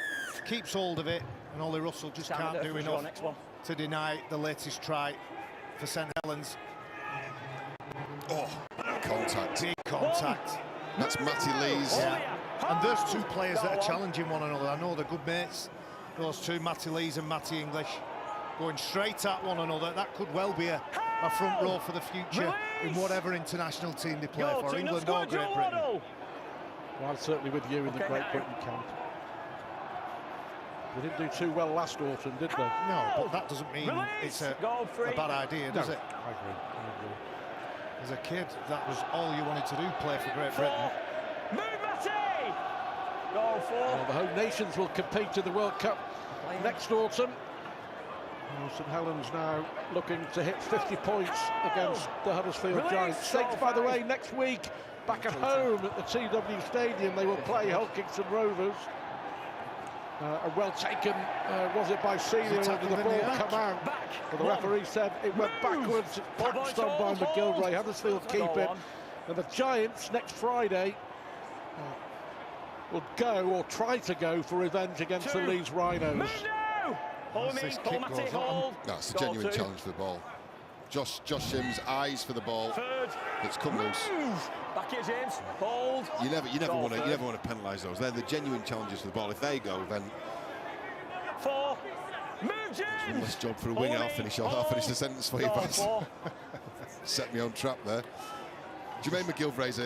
keeps hold of it, and Ollie Russell just can't do enough to deny the latest try for St Helens. Oh, contact. Big contact. That's Matty Lees. Yeah. And there's 2 players that are challenging one another. I know they're good mates. Those 2, Matty Lees and Matty English, going straight at one another. That could well be a front row for the future in whatever international team they play for, England or Great Britain. Well, I'm certainly with you in the Great Britain camp. They didn't do too well last autumn, did they? No, but that doesn't mean it's a bad idea, does it? I agree. As a kid, that was all you wanted to do, play for Great Britain. Well, the home nations will compete in the World Cup next autumn. St Helens now looking to hit 50 points against the Huddersfield Giants. Saints, by the way, next week back at home at the TW Stadium. They will play Hulkington Rovers. A well taken, was it by Senior, did the ball come out? But the referee said it went backwards, patched on by McGilvray. Huddersfield keep it. And the Giants next Friday will go, or try to go, for revenge against the Leeds Rhinos. This kick goes on. That's a genuine challenge for the ball. Josh Sims' eyes for the ball. It's come loose. Back here, James. Hold. You never want to penalise those. They're the genuine challenges for the ball. If they go, then 4. Move, James. one less job for a winger. I'll finish the sentence for you, Baz. Set me on trap there. Jermaine McGilvray is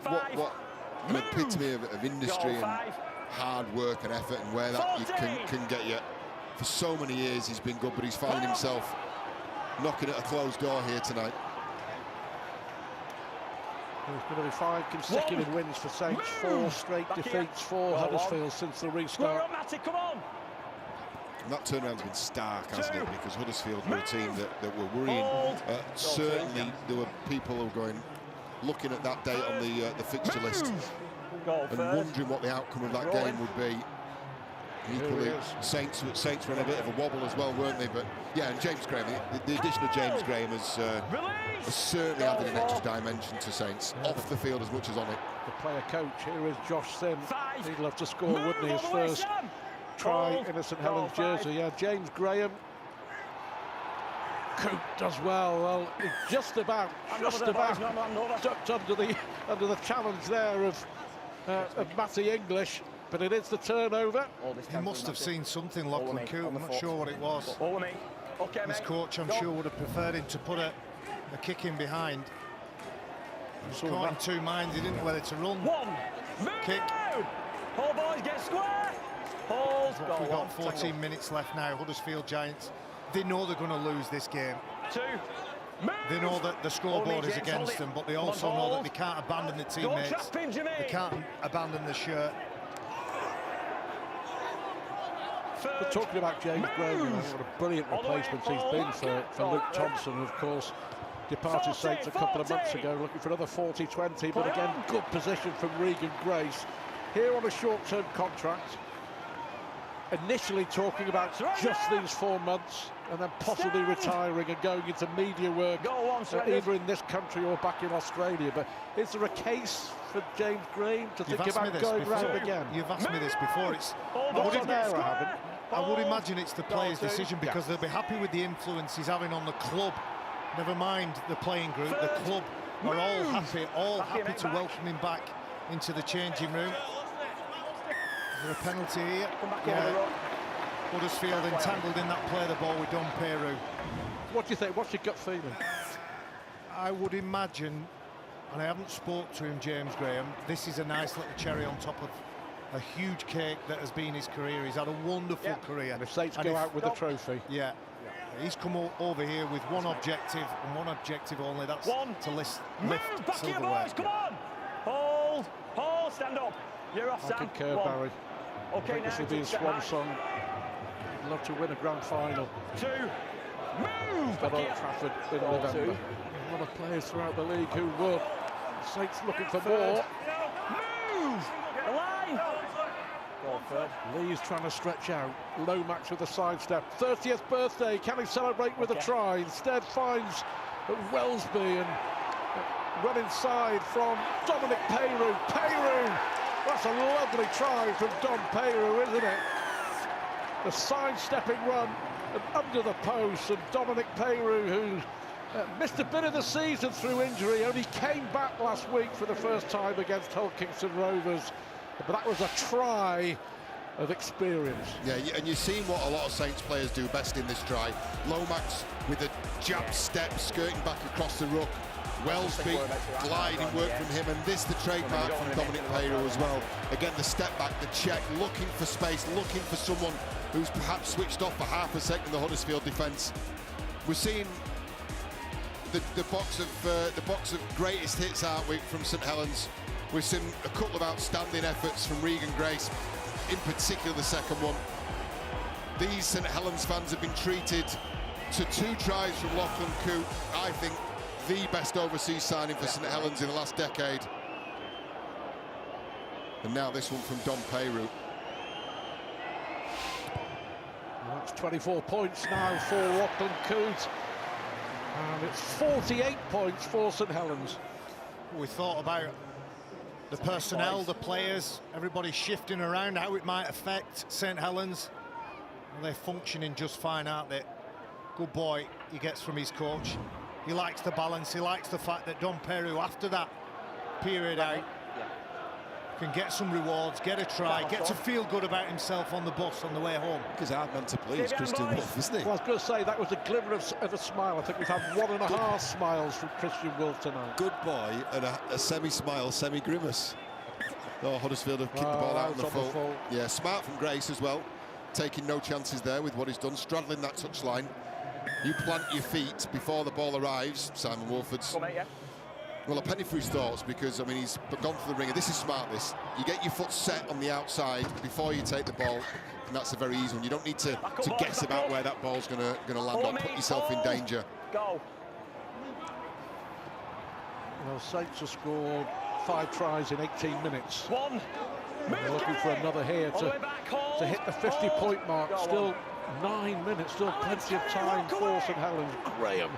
what an epitome of industry and hard work and effort, and where that you can get you. For so many years he's been good, but he's finding himself knocking at a closed door here tonight. There's going to be 5 consecutive wins for Saints, 4 straight defeats for Huddersfield since the restart. Come on. And that turnaround's been stark, hasn't it? Because Huddersfield were a team that were worrying. Certainly there were people who were going, looking at that date on the fixture list and wondering what the outcome of that game would be. Equally, Saints were in a bit of a wobble as well, weren't they? But yeah, and James Graham, the addition of James Graham has certainly added an extra dimension to Saints, off the field as much as on it. The player coach here is Josh Sim. He'd love to score, wouldn't he? His first try in a St Helens jersey. Yeah, James Graham. Coote does well. He just about ducked under the challenge there of Matty English. But it is the turnover. He must have seen something, Lachlan Coote. I'm not sure what it was. His coach, I'm sure, would have preferred him to put a kick in behind. Caught in two minds, he didn't know whether to run. Kick. Hold, boys, get square. Hold. We've got 14 minutes left now. Huddersfield Giants, they know they're going to lose this game. They know that the scoreboard is against them, but they also know that they can't abandon the teammates. They can't abandon the shirt. We're talking about James Graham, what a brilliant replacement he's been for Luke Thompson, of course. Departed Saints a couple of months ago, looking for another 40-20, but again, good position from Regan Grace. Here on a short-term contract, initially talking about just these 4 months, and then possibly retiring and going into media work, either in this country or back in Australia. But is there a case for James Graham to think about going round again? You've asked me this before. I would imagine it's the player's decision, because they'll be happy with the influence he's having on the club. Never mind the playing group, the club are all happy to welcome him back into the changing room. Is there a penalty here? Yeah. Huddersfield entangled in that play the ball with Dom Peru. What do you think? What's your gut feeling? I would imagine, and I haven't spoke to him, James Graham, this is a nice little cherry on top of a huge cake that has been his career. He's had a wonderful career. And if Saints go out with a trophy. Yeah. He's come over here with one objective, and one objective only, that's to lift silverware. Come on! Hold, stand up. You're off, Sam. I concur, Barry. Okay, this will be his swan song. He'd love to win a grand final. At Old Trafford in November. A lot of players throughout the league who would. Saints looking for more. Lee's trying to stretch out. Lomax with a sidestep. 30th birthday. Can he celebrate with a try? Instead finds Wellesby and run inside from Dominic Peru. That's a lovely try from Dom Peru, isn't it? The sidestepping run and under the post, and Dominic Peru, who missed a bit of the season through injury, only came back last week for the first time against Hull Kingston Rovers. But that was a try of experience. Yeah, and you've seen what a lot of Saints players do best in this try. Lomax with a jab step, skirting back across the ruck. Wellesby gliding work from him, and this the trademark from Dominic Peru as well. Again, the step back, the check, looking for space, looking for someone who's perhaps switched off for half a second. The Huddersfield defence. We're seeing the box of greatest hits, aren't we, from St Helens. We've seen a couple of outstanding efforts from Regan Grace, in particular the second one. These St Helens fans have been treated to 2 tries from Lachlan Coote. I think the best overseas signing for St Helens in the last decade. And now this one from Dom Peru. That's 24 points now for Lachlan Coote. And it's 48 points for St Helens. We thought about the personnel, the players, everybody shifting around, how it might affect St Helens. Well, they're functioning just fine, aren't they? Good boy he gets from his coach. He likes the balance, he likes the fact that Dom Peru, after that period out, can get some rewards, get a try, get to feel good about himself on the bus on the way home. He's hard man to please, Christian Wolf, isn't he? Well, I was going to say, that was a glimmer of a smile. I think we've had 1.5 smiles from Christian Wolf tonight. Good boy, and a semi-smile, semi-grimace. Oh, Huddersfield have kicked the ball out on the full. Yeah, smart from Grace as well, taking no chances there with what he's done, straddling that touchline. You plant your feet before the ball arrives, Simon Wolford's. Well, a penny for his thoughts, because, I mean, he's gone for the ringer. This is smart, this. You get your foot set on the outside before you take the ball, and that's a very easy one. You don't need to guess about where that ball's going to land or put yourself in danger. Go. Well, Saints have scored 5 tries in 18 minutes. They're looking for another here to hit the 50-point mark. Still 9 minutes, still plenty of time for St Helens. Graham.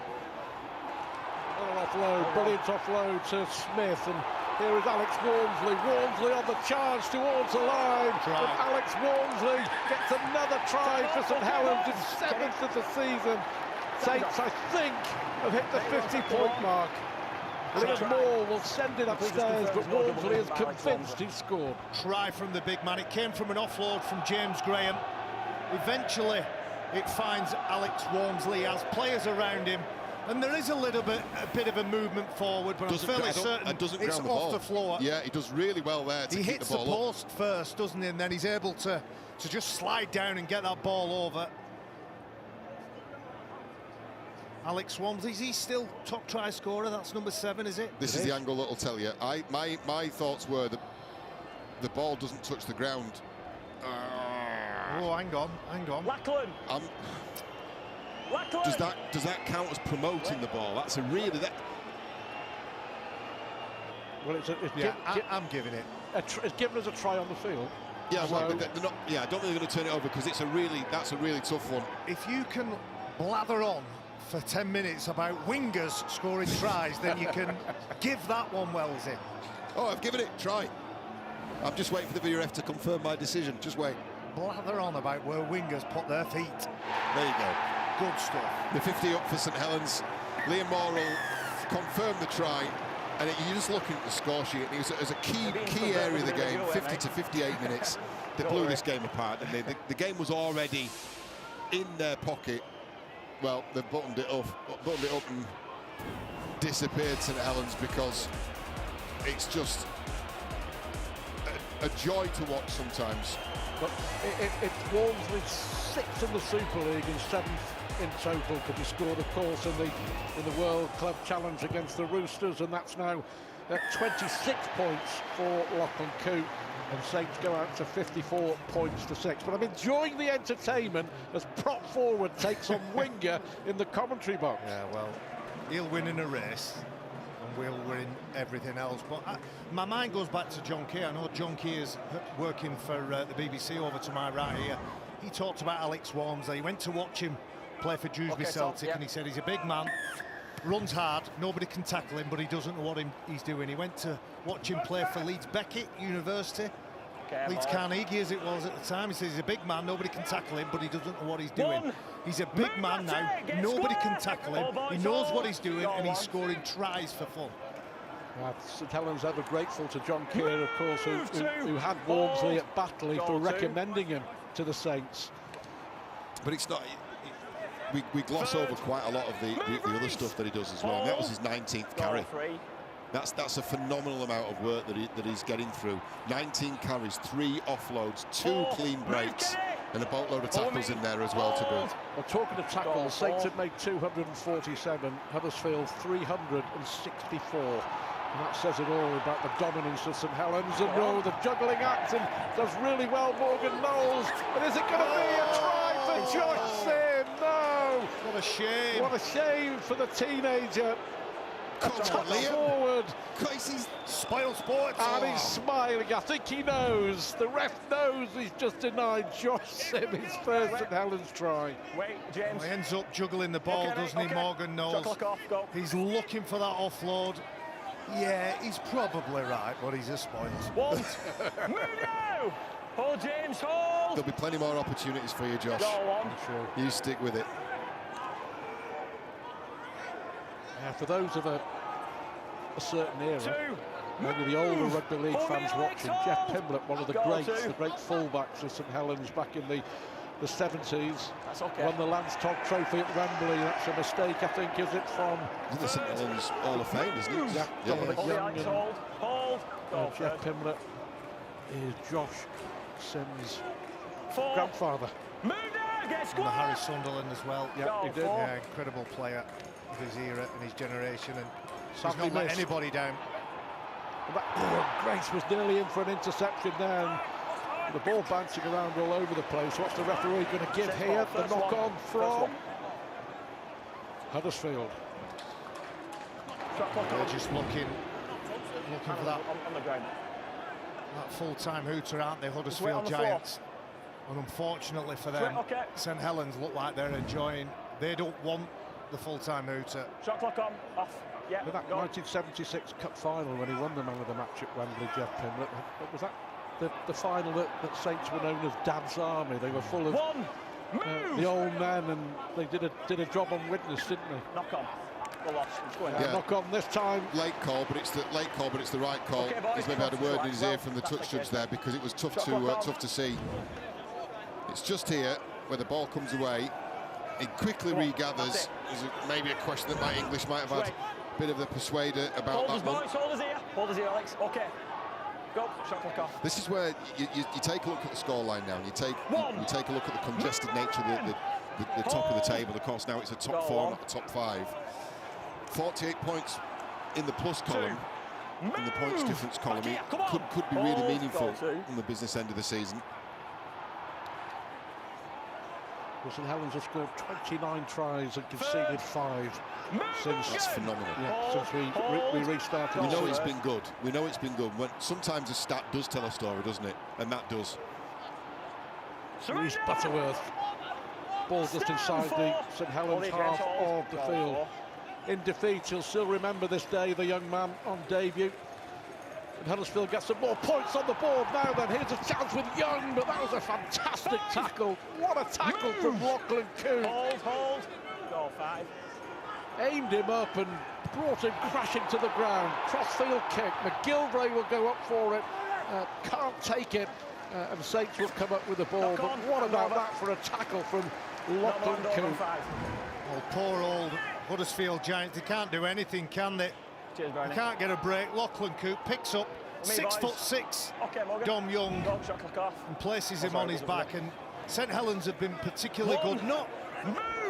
Another offload, brilliant offload to Smith, and here is Alex Walmsley. Walmsley on the charge towards the line, and Alex Walmsley gets another try for St Helens, his 7th of the season. Saints, I think, have hit the 50-point mark. Liz Moore will send it upstairs, but Walmsley is convinced he's scored. Try from the big man. It came from an offload from James Graham. Eventually, it finds Alex Walmsley. He has players around him. And there is a bit of a movement forward, but I'm fairly certain it's off the floor. Yeah, he does really well there to keep the ball up. He hits the post first, doesn't he? And then he's able to just slide down and get that ball over. Alex Swarms, is he still top try scorer? That's number 7, is it? This is the angle that'll tell you. My thoughts were that the ball doesn't touch the ground. Oh, hang on. Lackland. Does that count as promoting the ball? That's a really Well, I'm giving it. It's given us a try on the field. Yeah, so, well, but they're not. Yeah, I don't think they're going to turn it over because that's a really tough one. If you can blather on for 10 minutes about wingers scoring tries, then you can give that one Wellesley. Oh, I've given it. Try. I'm just waiting for the VRF to confirm my decision. Just wait. Blather on about where wingers put their feet. There you go. Good stuff. The 50 up for St Helens. Liam Moore will confirm the try, and you're just looking at the score sheet. It was a key area of the game, 50 to 58 minutes. They blew this game apart, and the game was already in their pocket. Well, they buttoned it up and disappeared St Helens because it's just a joy to watch sometimes. But it's Walmsley's 6th in the Super League and 7th in total, because he scored, of course, in the World Club Challenge against the Roosters, and that's now 26 points for Lachlan Coote, and Saints go out to 54 points to 6. But I'm enjoying the entertainment as prop forward takes on winger in the commentary box. Yeah, well, he'll win in a race, and we'll win everything else. But my mind goes back to John Key. I know John Key is working for the BBC over to my right here. He talked about Alex Walmsley. He went to watch him play for Dewsbury Celtic, and he said he's a big man, runs hard, nobody can tackle him, but he doesn't know what he's doing. He went to watch him play for Leeds Beckett University, Leeds Carnegie as it was at the time. He says he's a big man, nobody can tackle him, but he doesn't know what he's doing. He's a big man now, nobody can tackle him, he knows what he's doing, and he's scoring tries for fun. St Helens ever grateful to John Keir, of course, who had Walmsley at Batley for recommending him to the Saints. But it's not. We gloss over quite a lot of the other stuff that he does as well. And that was his 19th carry. That's a phenomenal amount of work that he's getting through. 19 carries, 3 offloads, 2 clean breaks, and a boatload of tackles in there as well to boot. Well, talking of tackles, Saints have made 247, Huddersfield 364. And that says it all about the dominance of St Helens. And the juggling act and does really well, Morgan Knowles. And is it going to be a try for Josh Sim? No! What a shame. What a shame for the teenager. Touch forward. He's spoiled sports. And he's smiling. I think he knows. The ref knows he's just denied Josh Sim his first St Helens try. Wait, James. Well, he ends up juggling the ball, doesn't he, Morgan Knowles? He's looking for that offload. Yeah, he's probably right, but he's a spoils. Move now! Hold, James, hold! There'll be plenty more opportunities for you, Josh. Go on. Sure. You stick with it. For those of a certain era, maybe the older rugby league fans watching, Jeff Pimblett, one of the greats, the great fullbacks of St Helens back in the 70s, won the Lance Todd Trophy at Wembley. That's a mistake, I think, is it, from the St Helens Hall of Fame, isn't it? Yeah, Dominic Young and hold. Jeff Pimblett is Josh Sim's grandfather. Move now, get and the Harry Sunderland as well. Yeah, he did. Yeah, incredible player of his era and his generation, and he's not let anybody down. Grace was nearly in for an interception there, and the ball bouncing around all over the place. What's the referee going to give here? The knock on from Huddersfield. They're just looking for that full-time hooter, aren't they, Huddersfield Giants? And unfortunately for them, St Helens look like they're enjoying. They don't want the full-time hooter. Shot clock on, off. Yeah, with that 1976 Cup final when he won the man of the match at Wembley, Jeff Pimblett, was that the final that Saints were known as Dad's Army? They were full of the old men, and they did a job on witness, didn't they? Knock on. Knock on this time. Late call, but it's the right call. He's maybe had a word in his ear from the touch judge there, because it was tough to see. It's just here where the ball comes away. He quickly regathers. There's maybe a question that my English might have had a bit of the persuader about that one. Hold us here, Alex. Okay. Go, shot clock off. This is where you take a look at the scoreline now, and you take a look at the congested nature of the top of the table. Of course, now it's a top 4, not a top 5. 48 points in the plus column, in the points difference column. It could be really meaningful on the business end of the season. St Helens have scored 29 tries and conceded 5 since. That's phenomenal. Yeah, since we restarted. We know it's been good. We know it's been good. When sometimes a stat does tell a story, doesn't it? And that does. Reece Butterworth. Ball just inside the St Helens half of the field. In defeat, he'll still remember this day, the young man on debut. And Huddersfield gets some more points on the board now. Then here's a chance with Young, but that was a fantastic tackle. What a tackle from Lachlan Coote. Hold. Goal 5. Aimed him up and brought him crashing to the ground. Crossfield kick. McGilvray will go up for it. Can't take it. And Saints will come up with the ball. But what about that for a tackle from Lachlan Coote? Oh, poor old Huddersfield Giants. They can't do anything, can they? Cheers, They can't get a break. Lachlan Coote picks up 6'6" Dom Young and places him on his back. And St Helens have been particularly good. Not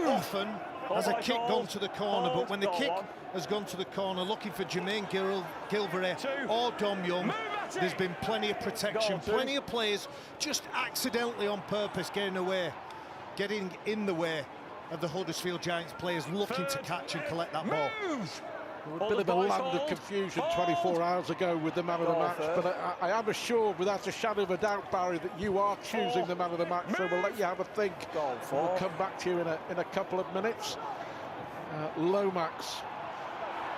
often has a kick gone to the corner, but when the kick has gone to the corner, looking for Jermaine Gilvray or Dom Young, there's been plenty of protection, plenty of players just accidentally on purpose getting in the way of the Huddersfield Giants players looking to catch and collect that ball. A bit of a land of confusion 24 hours ago with the man of the match, but I am assured without a shadow of a doubt, Barry, that you are choosing the man of the match, so we'll let you have a think. We'll come back to you in a couple of minutes. Lomax,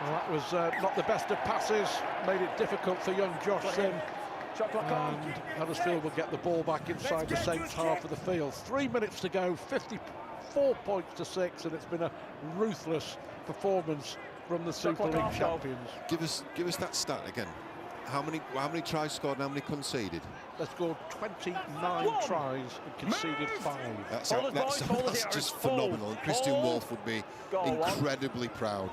well, that was not the best of passes, made it difficult for young Josh Sim, and Huddersfield will get the ball back inside the Saints half of the field. 3 minutes to go, 54 points to 6, and it's been a ruthless performance from the Super League champions. Give us that stat again. How many tries scored and how many conceded? They scored 29 tries and conceded 5. That's just phenomenal. And Christian Wolf would be incredibly proud.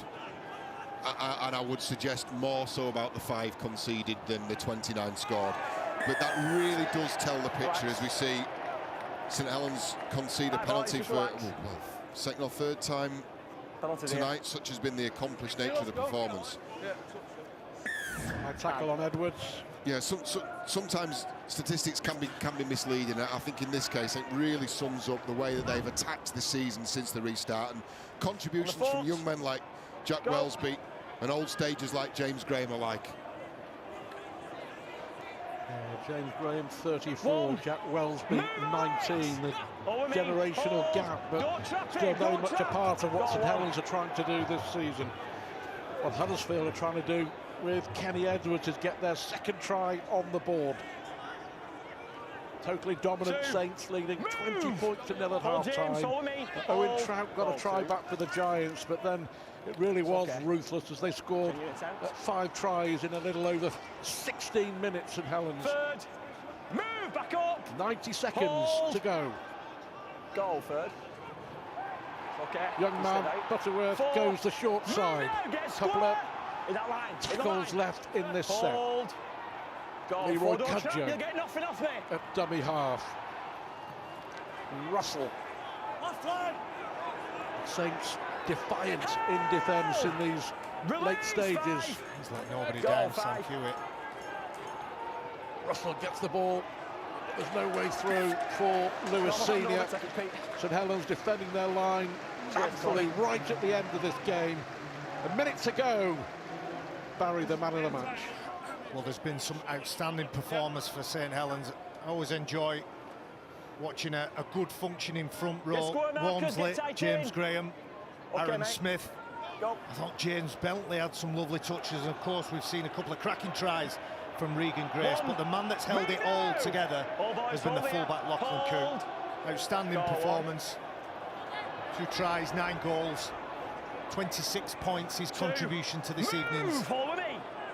And I would suggest more so about the 5 conceded than the 29 scored. But that really does tell the picture as we see St Helens concede a penalty for second or third time tonight. Such has been the accomplished nature of the performance. Tackle on Edwards. Yeah, sometimes statistics can be misleading. I think in this case it really sums up the way that they've attacked the season since the restart, and contributions from young men like Jack Wellsby and old stagers like James Graham alike. James Graham 34, Jack Wellsby 19. The generational gap, but still very much a part of what St Helens are trying to do this season. What Huddersfield are trying to do with Kenny Edwards is get their second try on the board. Totally dominant Saints, leading 20 points to 0 at half-time. Owen Trout got a try back for the Giants, but then it really was ruthless as they scored 5 tries in a little over 16 minutes at Helens. Move back up. 90 seconds to go. Goal third. Young man Butterworth goes the short side. Couple of tackles left in this set. Leroy Cudjoe at dummy half. Russell. Saints defiant in defence in these late stages. He's let nobody down, Sam Hewitt. Russell gets the ball. There's no way through for Lewis Senior. St Helens defending their line manfully right at the end of this game. A minute to go. Barry, the man of the match. Well, there's been some outstanding performance for St Helens. I always enjoy watching a good functioning front row. Walmsley, James Graham, Aaron Smith. I thought James Bentley had some lovely touches, and of course we've seen a couple of cracking tries from Regan Grace, but the man that's held it all together has been the fullback Lachlan Coote. Outstanding performance. 2 tries, 9 goals, 26 points his contribution to this evening's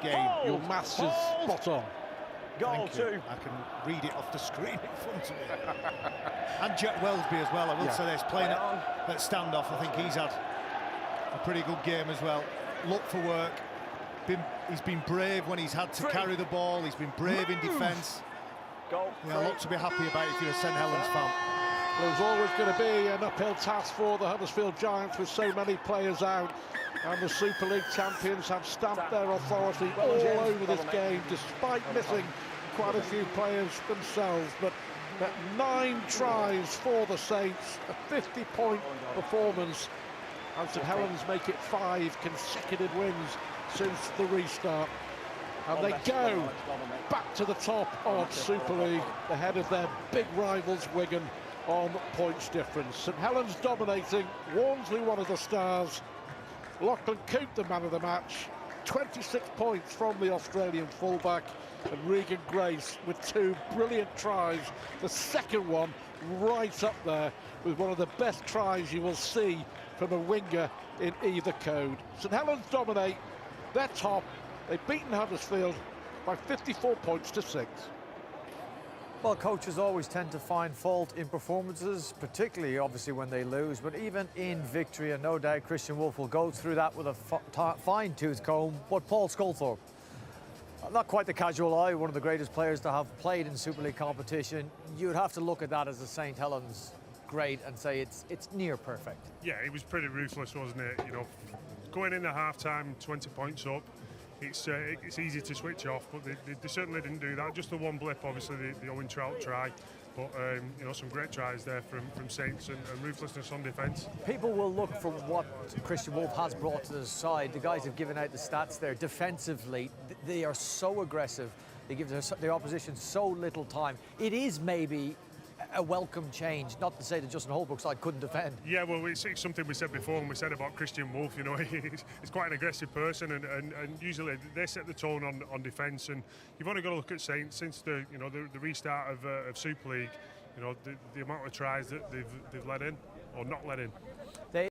game. Your maths is spot on. Goal Thank you. two. I can read it off the screen in front of me. And Jack Wellesby as well, I will say this, playing at standoff. I think he's had a pretty good game as well. Look for work. He's been brave when he's had to carry the ball. He's been brave in defence. Goal. Yeah, a lot to be happy about if you're a St Helens fan. It was always going to be an uphill task for the Huddersfield Giants with so many players out, and the Super League champions have stamped their authority all over this game, despite missing quite a few players themselves. But 9 tries for the Saints, a 50-point performance, and St Helens make it 5 consecutive wins since the restart. And they go back to the top of Super League, ahead of their big rivals Wigan on points difference. St Helens dominating, Walmsley one of the stars, Lachlan Coote the man of the match, 26 points from the Australian fullback, and Regan Grace with 2 brilliant tries, the second one right up there with one of the best tries you will see from a winger in either code. St Helens dominate, they're top, they've beaten Huddersfield by 54 points to 6. Well, coaches always tend to find fault in performances, particularly obviously when they lose, but even in victory, and no doubt Christian Wolff will go through that with a fine-tooth comb. But Paul Sculthorpe, not quite the casual eye, one of the greatest players to have played in Super League competition, you'd have to look at that as a St Helens grade and say it's near perfect. Yeah, it was pretty ruthless, wasn't it? You know, going in at half-time, 20 points up, it's easy to switch off, but they certainly didn't do that. Just the one blip, obviously, the Owen Trout try. But, you know, some great tries there from Saints and ruthlessness on defence. People will look for what Christian Wolff has brought to the side. The guys have given out the stats there. Defensively, they are so aggressive. They give the opposition so little time. It is maybe a welcome change, not to say that Justin Holbrook's side couldn't defend. Yeah, well, it's something we said before when we said about Christian Wolff. You know, he's quite an aggressive person, and usually they set the tone on defence. And you've only got to look at Saints since the restart of Super League. You know, the amount of tries that they've let in or not let in.